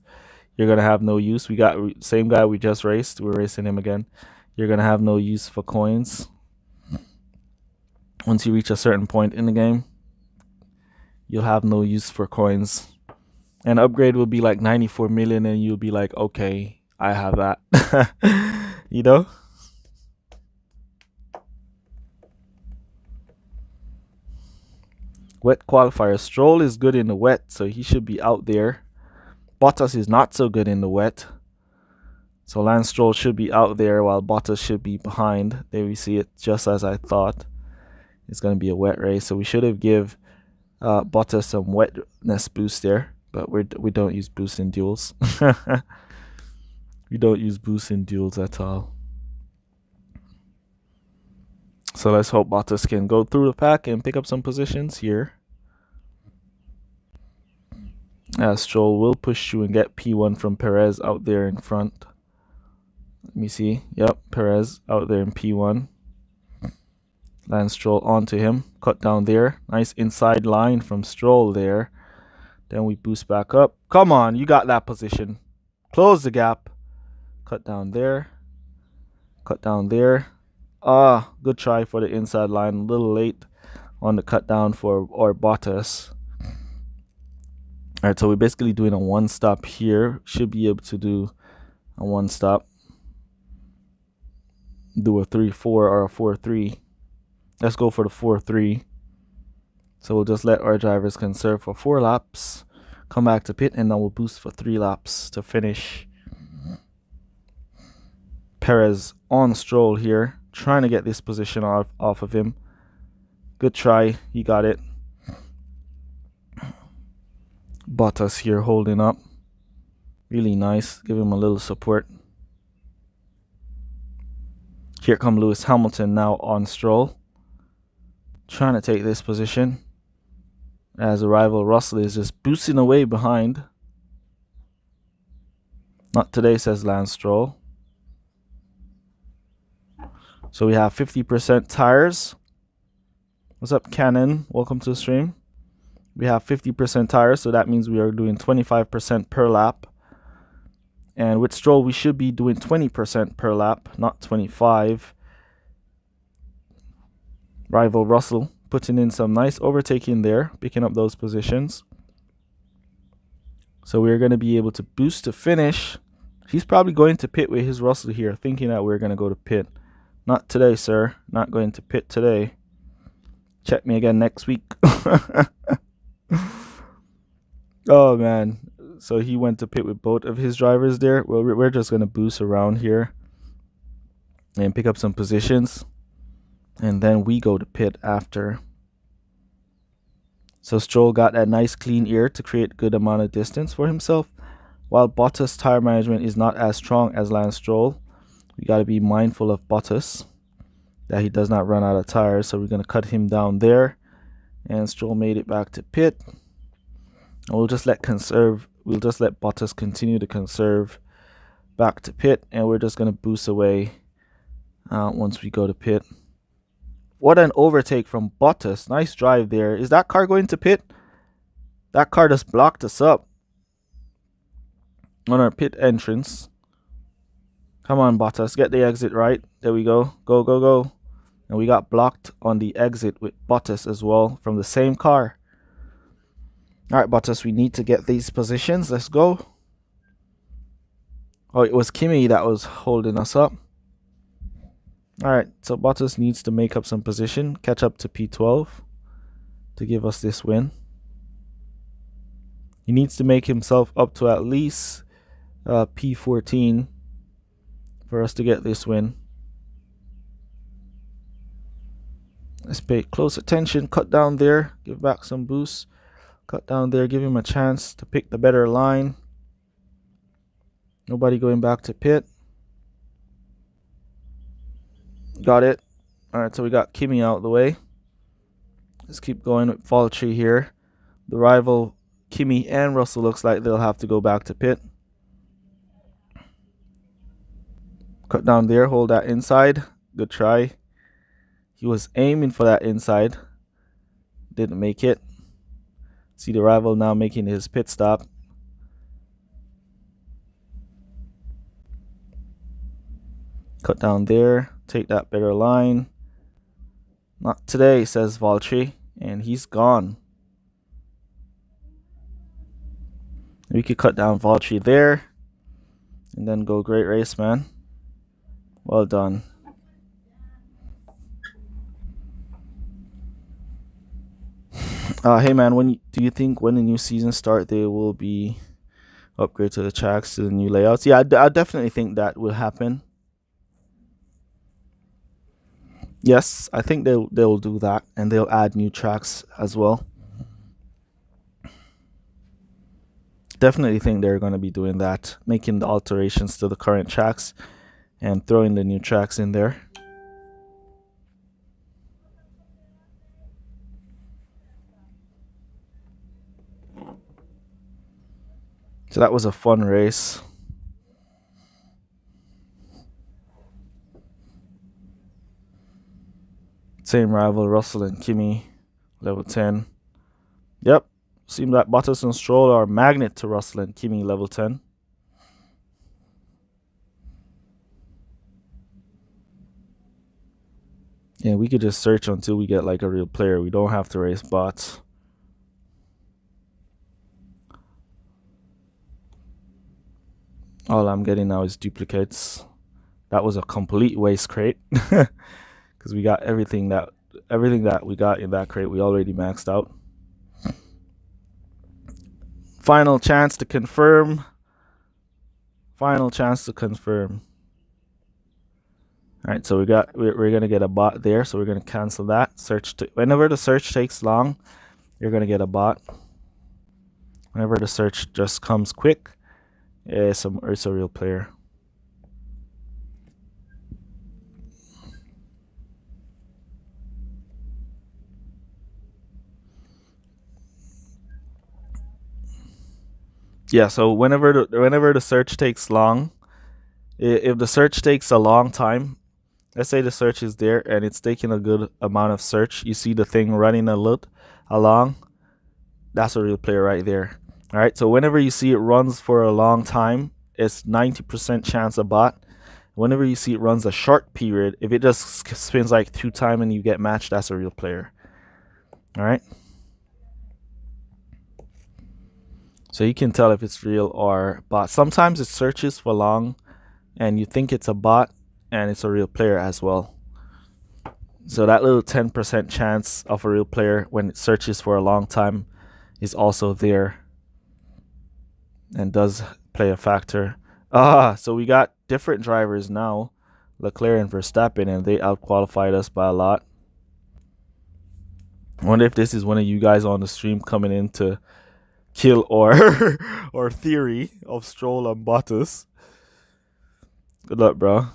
You're going to have no use. We got same guy we just raced. We're racing him again. You're going to have no use for coins. Once you reach a certain point in the game, you'll have no use for coins. And upgrade will be like 94 million and you'll be like, okay, I have that. You know? Wet qualifier. Stroll is good in the wet, so he should be out there. Bottas is not so good in the wet. So Lance Stroll should be out there while Bottas should be behind. There we see it just as I thought. It's going to be a wet race. So we should have give Bottas some wetness boost there. But we don't use boost in duels. We don't use boost in duels at all. So let's hope Bottas can go through the pack and pick up some positions here. Stroll will push you and get P1 from Perez out there in front. Let me see. Yep, Perez out there in P1. Lance Stroll onto him. Cut down there. Nice inside line from Stroll there. Then we boost back up. Come on, you got that position. Close the gap. Cut down there. Cut down there. Good try for the inside line. A little late on the cut down for our Bottas. Alright, so we're basically doing a one stop here. Should be able to do a one stop. Do a 3-4 or a 4-3. Let's go for the 4-3. So we'll just let our drivers conserve for 4 laps. Come back to pit and then we'll boost for 3 laps to finish. Perez on Stroll here. Trying to get this position off of him. Good try. He got it. Bottas here holding up. Really nice. Give him a little support. Here come Lewis Hamilton now on Stroll. Trying to take this position. As the rival Russell is just boosting away behind. Not today, says Lance Stroll. So we have 50% tires. What's up, Cannon? Welcome to the stream. We have 50% tires, so that means we are doing 25% per lap. And with Stroll, we should be doing 20% per lap, not 25. Rival Russell putting in some nice overtaking there, picking up those positions. So we're going to be able to boost to finish. He's probably going to pit with his Russell here, thinking that we're going to go to pit. Not today, sir. Not going to pit today. Check me again next week. Oh, man. So he went to pit with both of his drivers there. Well, we're just gonna boost around here and pick up some positions, and then we go to pit after. So Stroll got that nice clean air to create good amount of distance for himself. While Bottas' tire management is not as strong as Lance Stroll, we got to be mindful of Bottas, that he does not run out of tires. So we're going to cut him down there. And Stroll made it back to pit. And we'll just let Bottas continue to conserve back to pit. And we're just going to boost away once we go to pit. What an overtake from Bottas. Nice drive there. Is that car going to pit? That car just blocked us up on our pit entrance. Come on, Bottas. Get the exit right. There we go. Go, go, go. And we got blocked on the exit with Bottas as well from the same car. All right, Bottas, we need to get these positions. Let's go. Oh, it was Kimi that was holding us up. All right, so Bottas needs to make up some position, catch up to P12 to give us this win. He needs to make himself up to at least P14 for us to get this win. Let's pay close attention. Cut down there, give back some boost. Cut down there, give him a chance to pick the better line. Nobody going back to pit. Got it. All right, so we got Kimi out of the way. Let's keep going with Valtteri here. The rival Kimi and Russell looks like they'll have to go back to pit. Cut down there, hold that inside. Good try. He was aiming for that inside. Didn't make it. See the rival now making his pit stop. Cut down there. Take that better line. Not today, says Valtteri. And he's gone. We could cut down Valtteri there. And then go great race, man. Well done. Hey man, do you think when the new season start there will be upgrade to the tracks to the new layouts? Yeah, I definitely think that will happen. Yes, I think they'll do that, and they'll add new tracks as well. Definitely think they're going to be doing that, making the alterations to the current tracks and throwing the new tracks in there. So that was a fun race. Same rival, Russell and Kimi, level 10. Yep, seems like Bottas and Stroll are a magnet to Russell and Kimi, level 10. Yeah, we could just search until we get like a real player. We don't have to race bots. All I'm getting now is duplicates. That was a complete waste crate. Because we got everything that we got in that crate we already maxed out. Final chance to confirm. Final chance to confirm. All right, so we're gonna get a bot there, so we're gonna cancel that. Whenever the search takes long, you're gonna get a bot. Whenever the search just comes quick, it's a real player. Yeah, so whenever the search takes long, if the search takes a long time, let's say the search is there and it's taking a good amount of search, you see the thing running along, that's a real player right there. All right, so whenever you see it runs for a long time, it's 90% chance a bot. Whenever you see it runs a short period, if it just spins like 2 times and you get matched, that's a real player. All right. So you can tell if it's real or bot. Sometimes it searches for long and you think it's a bot and it's a real player as well. So that little 10% chance of a real player when it searches for a long time is also there. and does play a factor. So we got different drivers now, Leclerc and Verstappen, and they outqualified us by a lot. I wonder if this is one of you guys on the stream coming in to kill or or theory of Stroll and Bottas. Good luck, bro.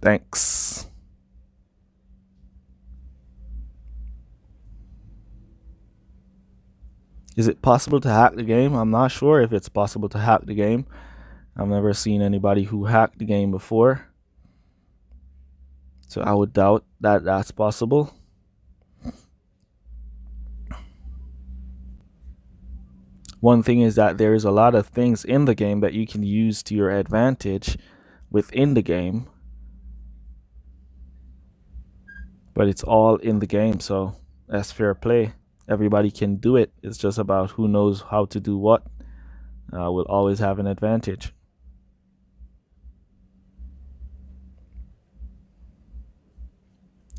Thanks. Is it possible to hack the game? I'm not sure if it's possible to hack the game. I've never seen anybody who hacked the game before, so I would doubt that that's possible. One thing is that there is a lot of things in the game that you can use to your advantage within the game, but it's all in the game, so that's fair play. Everybody can do it. It's just about who knows how to do what. Will always have an advantage.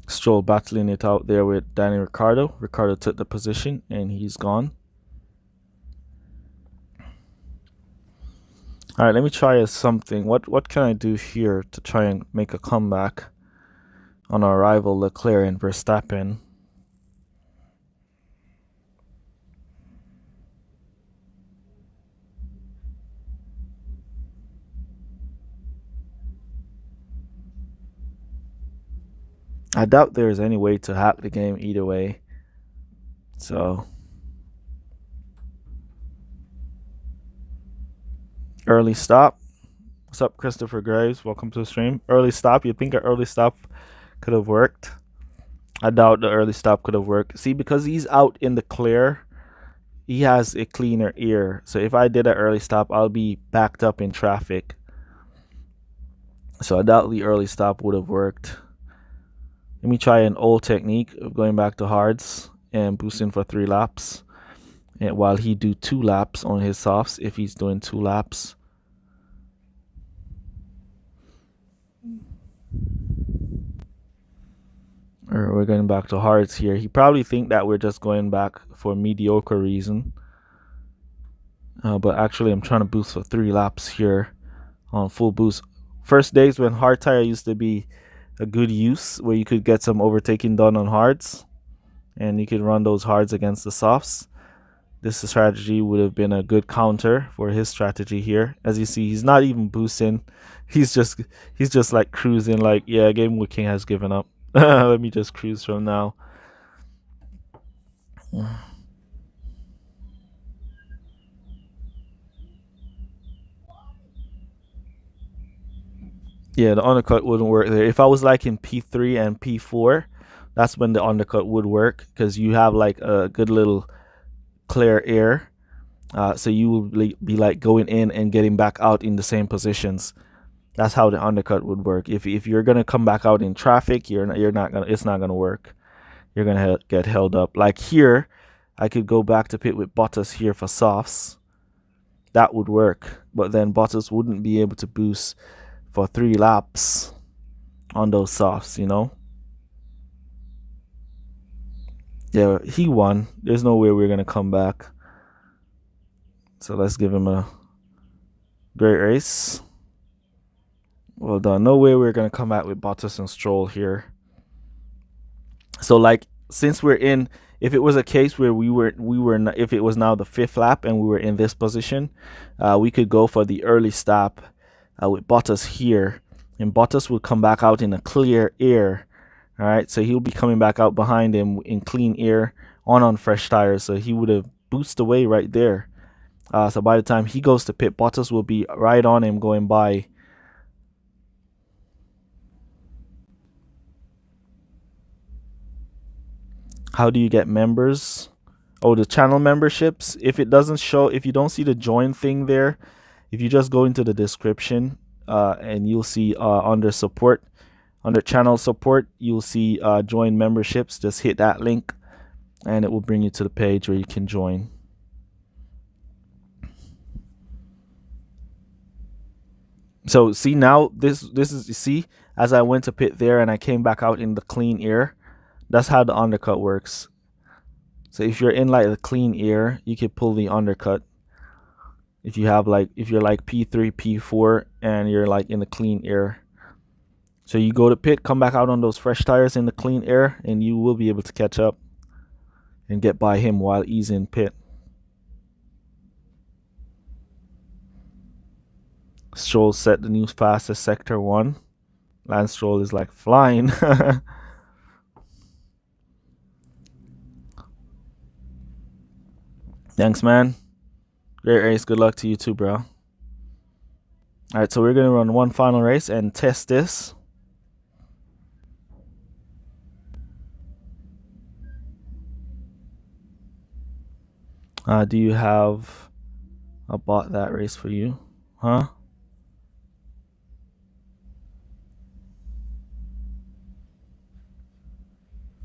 Stroll battling it out there with Danny Ricciardo. Ricciardo took the position and he's gone. All right, let me try something. What can I do here to try and make a comeback on our rival Leclerc and Verstappen? I doubt there's any way to hack the game either way. So early stop. What's up, Christopher Graves? Welcome to the stream. Early stop. You think an early stop could have worked? I doubt the early stop could have worked. See, because he's out in the clear, he has a cleaner ear. So if I did an early stop, I'll be backed up in traffic. So I doubt the early stop would have worked. Let me try an old technique of going back to hards and boosting for 3 laps. And while he do 2 laps on his softs, if he's doing 2 laps. Or we're going back to hards here. He probably think that we're just going back for mediocre reason. But actually I'm trying to boost for 3 laps here on full boost. First days when hard tire used to be a good use, where you could get some overtaking done on hards and you could run those hards against the softs. This strategy would have been a good counter for his strategy here. As you see, he's not even boosting. He's just like cruising, like, yeah, Game King has given up. Let me just cruise from now. Yeah, the undercut wouldn't work there. If I was like in P3 and P4, that's when the undercut would work, because you have like a good little clear air. So you will be like going in and getting back out in the same positions. That's how the undercut would work. If you're gonna come back out in traffic, you're not gonna. It's not gonna work. You're gonna get held up. Like here, I could go back to pit with Bottas here for softs. That would work, but then Bottas wouldn't be able to boost for 3 laps on those softs, you know. Yeah, he won. There's no way we're gonna come back. So let's give him a great race. Well done. No way we're gonna come back with Bottas and Stroll here. So like, since we're in, if it was a case where if it was now the 5th lap and we were in this position, we could go for the early stop with Bottas here, and Bottas will come back out in a clear air. All right, so he'll be coming back out behind him in clean air on fresh tires, so he would have boosted away right there. So by the time he goes to pit, Bottas will be right on him going by. How do you get members? Oh, the channel memberships. If it doesn't show, if you don't see the join thing there, if you just go into the description and you'll see under support, under channel support, you'll see join memberships. Just hit that link and it will bring you to the page where you can join. So see, now this is, you see, as I went to pit there and I came back out in the clean air, that's how the undercut works. So if you're in like the clean air, you could pull the undercut. If you have like, if you're like P3, P4, and you're like in the clean air. So you go to pit, come back out on those fresh tires in the clean air, and you will be able to catch up and get by him while he's in pit. Stroll set the new fastest sector 1. Lance Stroll is like flying. Thanks, man. Great race. Good luck to you too, bro. Alright, so we're going to run one final race and test this. Do you have... I bought that race for you. Huh?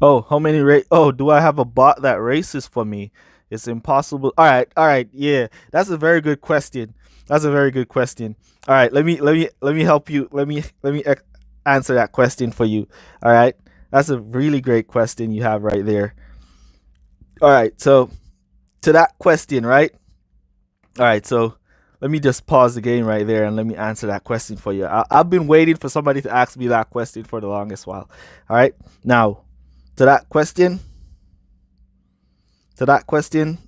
Oh, how many race? Oh, do I have a bot that races for me? It's impossible. All right, yeah. That's a very good question. That's a very good question. All right, let me help you. Let me answer that question for you. All right, that's a really great question you have right there. All right, so to that question, right? All right, so let me just pause the game right there and let me answer that question for you. I've been waiting for somebody to ask me that question for the longest while. All right, now to that question,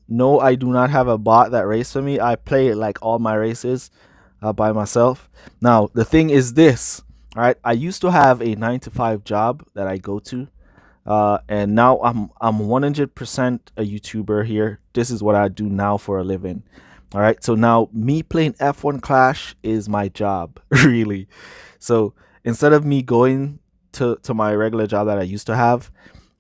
no, I do not have a bot that races for me. I play like all my races by myself. Now the thing is this, all right, I used to have a 9-to-5 job that I go to, and now I'm 100% a YouTuber here. This is what I do now for a living. All right, so now me playing F1 Clash is my job, really. So instead of me going to my regular job that I used to have,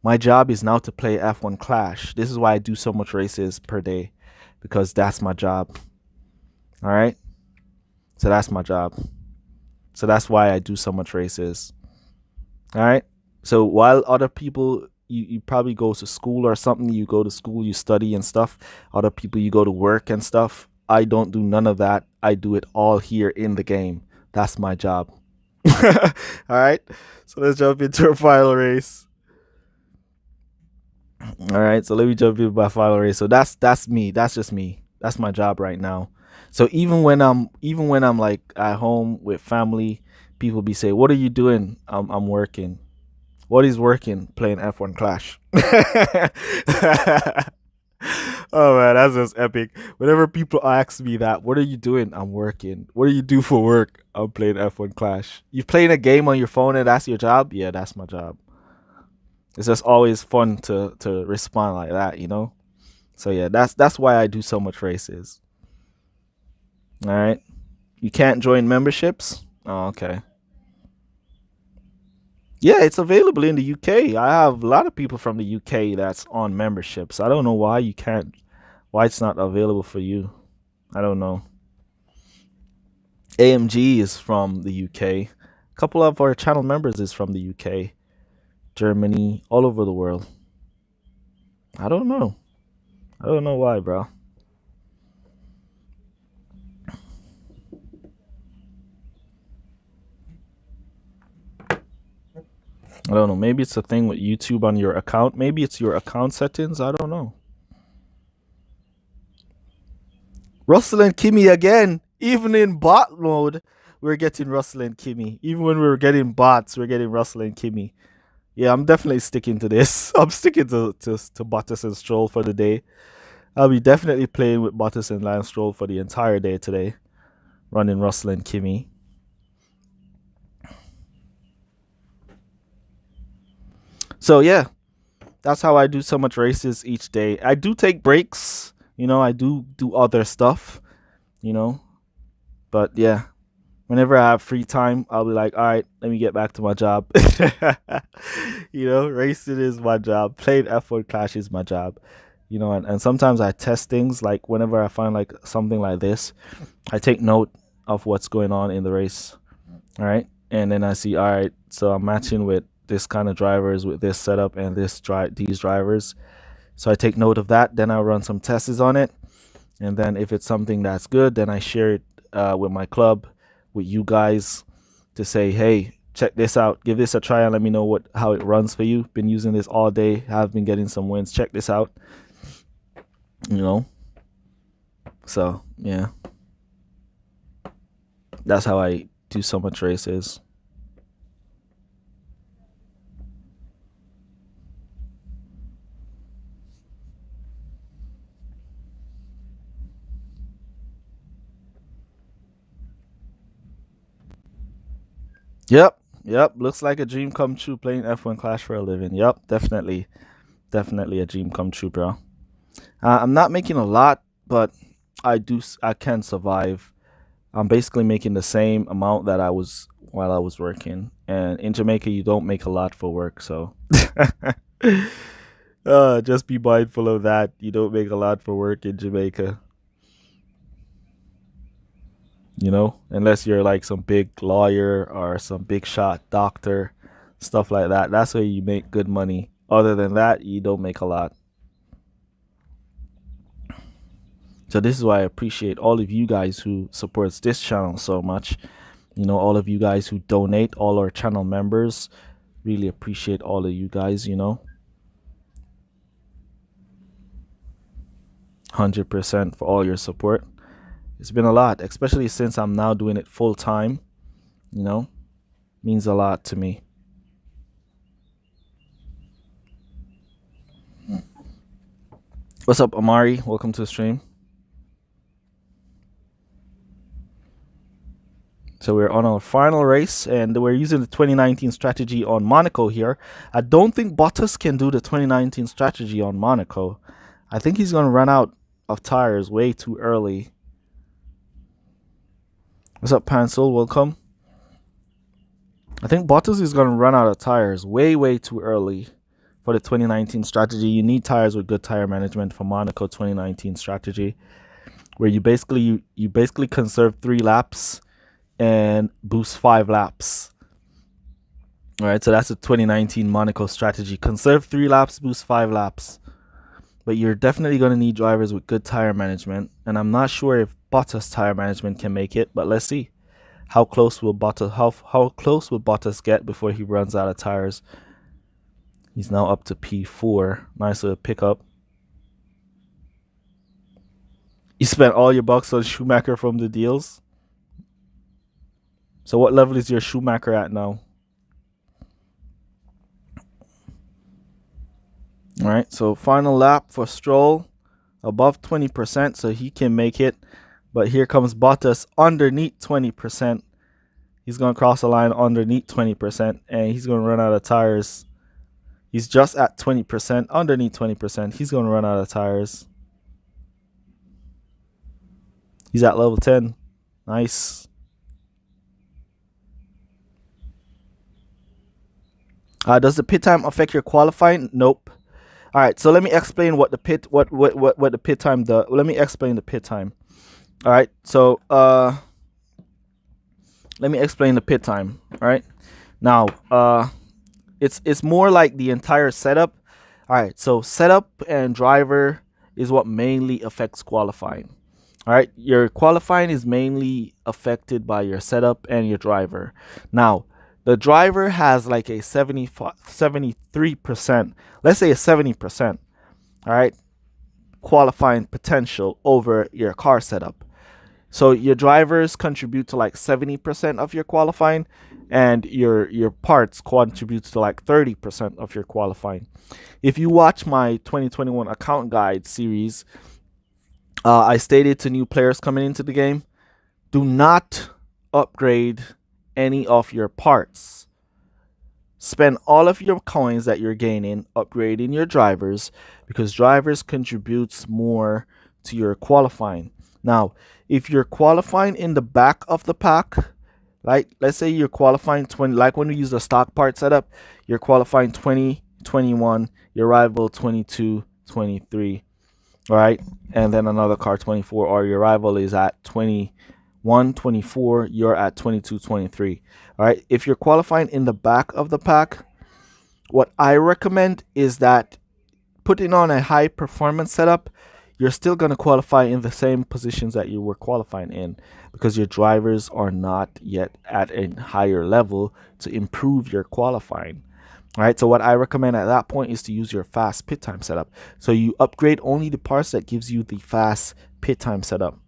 my job is now to play F1 Clash. This is why I do so much races per day, because that's my job. All right, so that's my job. So that's why I do so much races. All right, so while other people, you probably go to school or something, you go to school, you study and stuff. Other people, you go to work and stuff. I don't do none of that. I do it all here in the game. That's my job. All right, so let's jump into our final race. All right, so let me jump into my final race. So that's me. That's just me. That's my job right now. So even when I'm like at home with family, people be saying, "What are you doing?" I'm working. What is working? Playing F1 Clash. Oh man, that's just epic. Whenever people ask me that, what are you doing? I'm working. What do you do for work? I'm playing F1 Clash. You playing a game on your phone and that's your job? Yeah, that's my job. It's just always fun to respond like that, you know? So yeah, that's why I do so much races. All right. You can't join memberships? Oh, okay. Yeah, it's available in the UK. I have a lot of people from the UK that's on memberships. I don't know why you can't, why it's not available for you. I don't know. AMG is from the UK. A couple of our channel members is from the UK, Germany, all over the world. I don't know. I don't know why, bro. I don't know. Maybe it's a thing with YouTube on your account. Maybe it's your account settings. I don't know. Russell and Kimmy again. Even in bot mode, we're getting Russell and Kimmy. Even when we're getting bots, we're getting Russell and Kimmy. Yeah, I'm definitely sticking to this. I'm sticking to Bottas and Stroll for the day. I'll be definitely playing with Bottas and Lance Stroll for the entire day today. Running Russell and Kimmy. So yeah, that's how I do so much races each day. I do take breaks, you know, I do other stuff, you know. But yeah, whenever I have free time, I'll be like, all right, let me get back to my job. You know, racing is my job. Playing F1 Clash is my job. You know, and sometimes I test things, like whenever I find like something like this, I take note of what's going on in the race. All right. And then I see, all right, so I'm matching with this kind of drivers with this setup and these drivers. So I take note of that. Then I run some tests on it. And then if it's something that's good, then I share it with my club, with you guys, to say, hey, check this out. Give this a try and let me know how it runs for you. Been using this all day. Have been getting some wins. Check this out. you know. So yeah, that's how I do so much races. Yep, yep. Looks like a dream come true playing F1 Clash for a living. Yep, definitely, definitely a dream come true, bro. I'm not making a lot, but I can survive. I'm basically making the same amount that I was while I was working. And in Jamaica, you don't make a lot for work, so just be mindful of that. You don't make a lot for work in Jamaica, unless you're like some big lawyer or some big shot doctor, stuff like that. That's where you make good money. Other than that, you don't make a lot. So this is why I appreciate all of you guys who supports this channel so much. All of you guys who donate, all our channel members, really appreciate all of you guys, 100% for all your support. It's been a lot, especially since I'm now doing it full time, means a lot to me. What's up, Amari? Welcome to the stream. So we're on our final race, and we're using the 2019 strategy on Monaco here. I don't think Bottas can do the 2019 strategy on Monaco. I think he's going to run out of tires way too early. What's up, Pansel? Welcome. I think Bottas is going to run out of tires way too early for the 2019 strategy. You need tires with good tire management for Monaco 2019 strategy, where you basically conserve 3 laps and boost 5 laps. All right, so that's the 2019 Monaco strategy. Conserve 3 laps, boost 5 laps. But you're definitely going to need drivers with good tire management, and I'm not sure if Bottas tire management can make it, but let's see. How close will Bottas get before he runs out of tires? He's now up to P4. Nice little pickup. You spent all your bucks on Schumacher from the deals. So what level is your Schumacher at now? All right, so final lap for Stroll, above 20%, so he can make it. But here comes Bottas underneath 20%. He's going to cross the line underneath 20%, and he's going to run out of tires. He's just at 20%, underneath 20%. He's going to run out of tires. He's at level 10. Nice. Does the pit time affect your qualifying? Nope. All right, so let me explain what the pit time does. Let me explain the pit time. All right, so let me explain the pit time. All right, now it's more like the entire setup. All right, so setup and driver is what mainly affects qualifying. All right, your qualifying is mainly affected by your setup and your driver. Now, the driver has like a 73%, let's say a 70%, all right, qualifying potential over your car setup. So your drivers contribute to like 70% of your qualifying, and your parts contributes to like 30% of your qualifying. If you watch my 2021 account guide series, I stated to new players coming into the game, do not upgrade any of your parts. Spend all of your coins that you're gaining upgrading your drivers, because drivers contributes more to your qualifying. Now, if you're qualifying in the back of the pack, like let's say you're qualifying 20, like when we use the stock part setup, you're qualifying 20, 21, your rival 22, 23, all right, and then another car 24, or your rival is at 21, 24, you're at 22, 23. All right, if you're qualifying in the back of the pack, what I recommend is that putting on a high performance setup, you're still going to qualify in the same positions that you were qualifying in, because your drivers are not yet at a higher level to improve your qualifying. All right, so what I recommend at that point is to use your fast pit time setup. So you upgrade only the parts that gives you the fast pit time setup.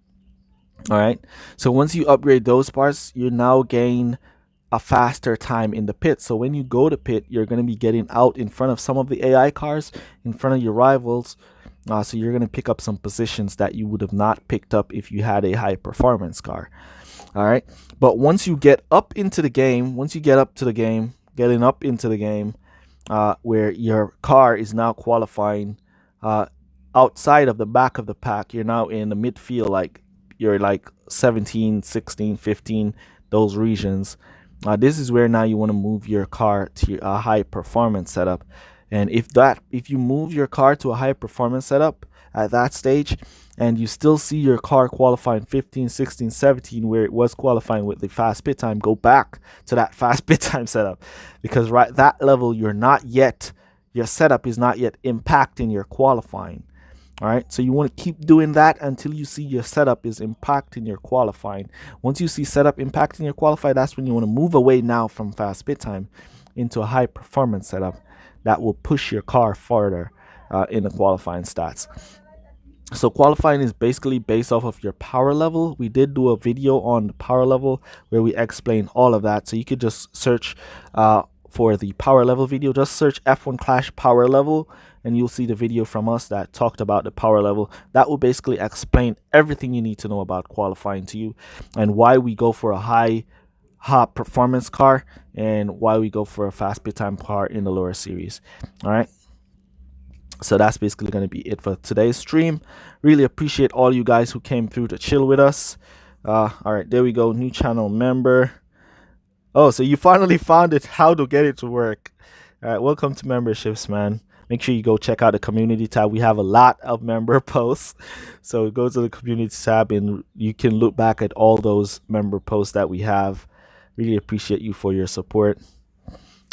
All right, so once you upgrade those parts, you now gain a faster time in the pit. So when you go to pit, you're going to be getting out in front of some of the AI cars, in front of your rivals. So you're going to pick up some positions that you would have not picked up if you had a high performance car. All right, but once you get up into the game, getting up into the game, where your car is now qualifying outside of the back of the pack, you're now in the midfield, like you're like 17, 16, 15, those regions. This is where now you want to move your car to a high performance setup. And if you move your car to a high performance setup at that stage, and you still see your car qualifying 15, 16, 17, where it was qualifying with the fast pit time, go back to that fast pit time setup, because right that level your setup is not yet impacting your qualifying. All right, so you want to keep doing that until you see your setup is impacting your qualifying. Once you see setup impacting your qualifying, that's when you want to move away now from fast pit time into a high performance setup that will push your car further in the qualifying stats. So qualifying is basically based off of your power level. We did do a video on the power level where we explain all of that. So you could just search for the power level video. Just search F1 Clash power level, and you'll see the video from us that talked about the power level. That will basically explain everything you need to know about qualifying to you, and why we go for a high performance car and why we go for a fast pit time car in the lower series. All right, so that's basically going to be it for today's stream. Really appreciate all you guys who came through to chill with us. All right, there we go. New channel member. Oh, so you finally found it, how to get it to work. All right, welcome to memberships, man. Make sure you go check out the community tab. We have a lot of member posts. So go to the community tab and you can look back at all those member posts that we have. Really appreciate you for your support.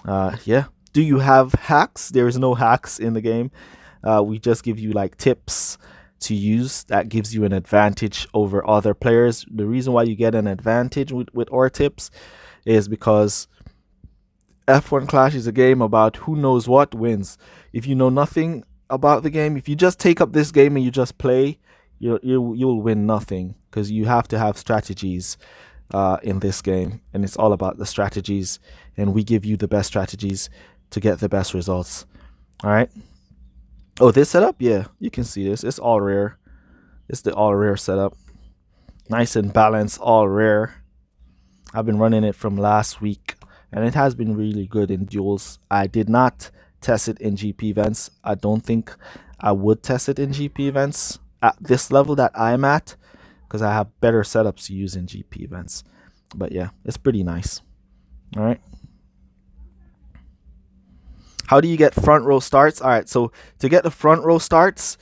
Yeah. Do you have hacks? There is no hacks in the game. We just give you like tips to use that gives you an advantage over other players. The reason why you get an advantage with our tips is because F1 Clash is a game about who knows what wins. If you know nothing about the game, if you just take up this game and you just play, you'll win nothing, because you have to have strategies in this game, and it's all about the strategies, and we give you the best strategies to get the best results. All right. Oh, this setup, yeah, you can see this. It's all rare. It's the all rare setup. Nice and balanced, all rare. I've been running it from last week, and it has been really good in duels. I did not test it in GP events. I don't think I would test it in GP events at this level that I'm at, because I have better setups to use in GP events. But yeah, it's pretty nice. All right. How do you get front row starts? All right, so to get the front row starts,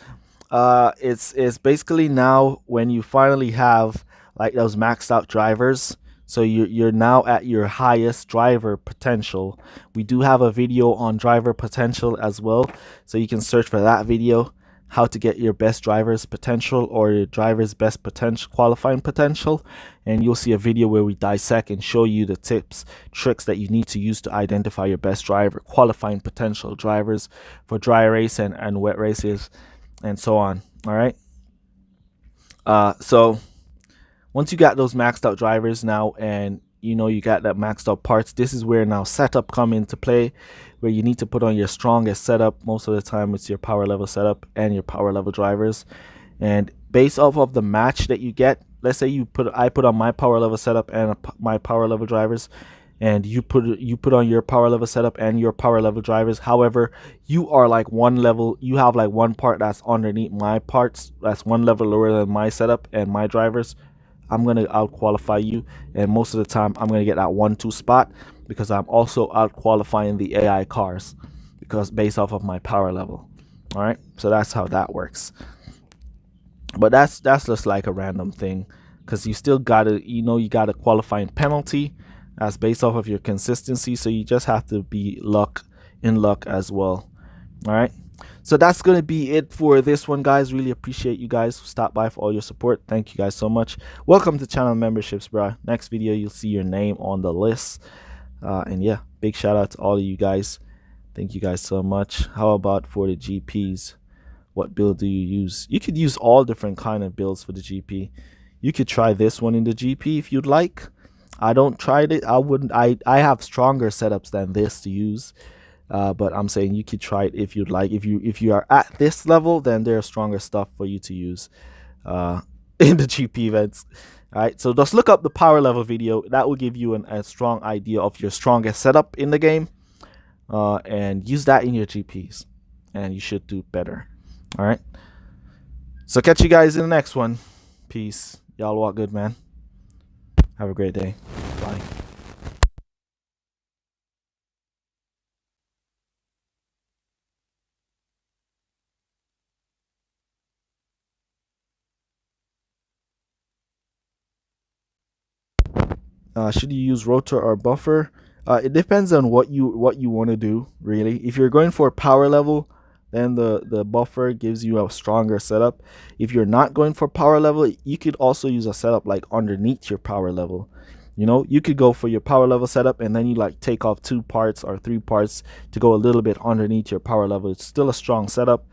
it's basically now when you finally have like those maxed out drivers. So you're now at your highest driver potential. We do have a video on driver potential as well, so you can search for that video, how to get your best driver's potential or your driver's best potential, qualifying potential, and you'll see a video where we dissect and show you the tips, tricks that you need to use to identify your best driver, qualifying potential drivers for dry race and wet races, and so on. All right. So once you got those maxed out drivers now, and you know you got that maxed out parts, this is where now setup come into play, where you need to put on your strongest setup. Most of the time it's your power level setup and your power level drivers, and based off of the match that you get, let's say I put on my power level setup and my power level drivers, and you put on your power level setup and your power level drivers. However, you are like one level, you have like one part that's underneath my parts, that's one level lower than my setup and my drivers. I'm going to out qualify you, and most of the time I'm going to get that 1-2 spot, because I'm also out qualifying the AI cars, because based off of my power level. All right, so that's how that works. But that's just like a random thing, because you still gotta, you got a qualifying penalty that's based off of your consistency, so you just have to be in luck as well. All right, so that's gonna be it for this one, guys. Really appreciate you guys who stopped by for all your support. Thank you guys so much. Welcome to channel memberships, bro. Next video you'll see your name on the list, and yeah, big shout out to all of you guys. Thank you guys so much. How about for the GPs? What build do you use? You could use all different kind of builds for the GP. You could try this one in the GP if you'd like. I don't try it. I wouldn't. I have stronger setups than this to use. But I'm saying you could try it if you'd like. If you are at this level, then there's stronger stuff for you to use in the GP events. All right, so just look up the power level video. That will give you a strong idea of your strongest setup in the game, and use that in your GPs, and you should do better. All right. So catch you guys in the next one. Peace. Y'all walk good, man. Have a great day. Bye. Should you use rotor or buffer? It depends on what you want to do, really. If you're going for power level, then the buffer gives you a stronger setup. If you're not going for power level, you could also use a setup like underneath your power level. You know, you could go for your power level setup and then you like take off 2 parts or 3 parts to go a little bit underneath your power level. It's still a strong setup.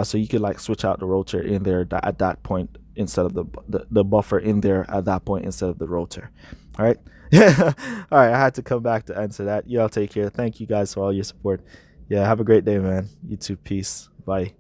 So you could like switch out the rotor in there at that point instead of the buffer in there at that point instead of the rotor. All right. All right. I had to come back to answer that. Y'all take care. Thank you guys for all your support. Yeah. Have a great day, man. You too. Peace. Bye.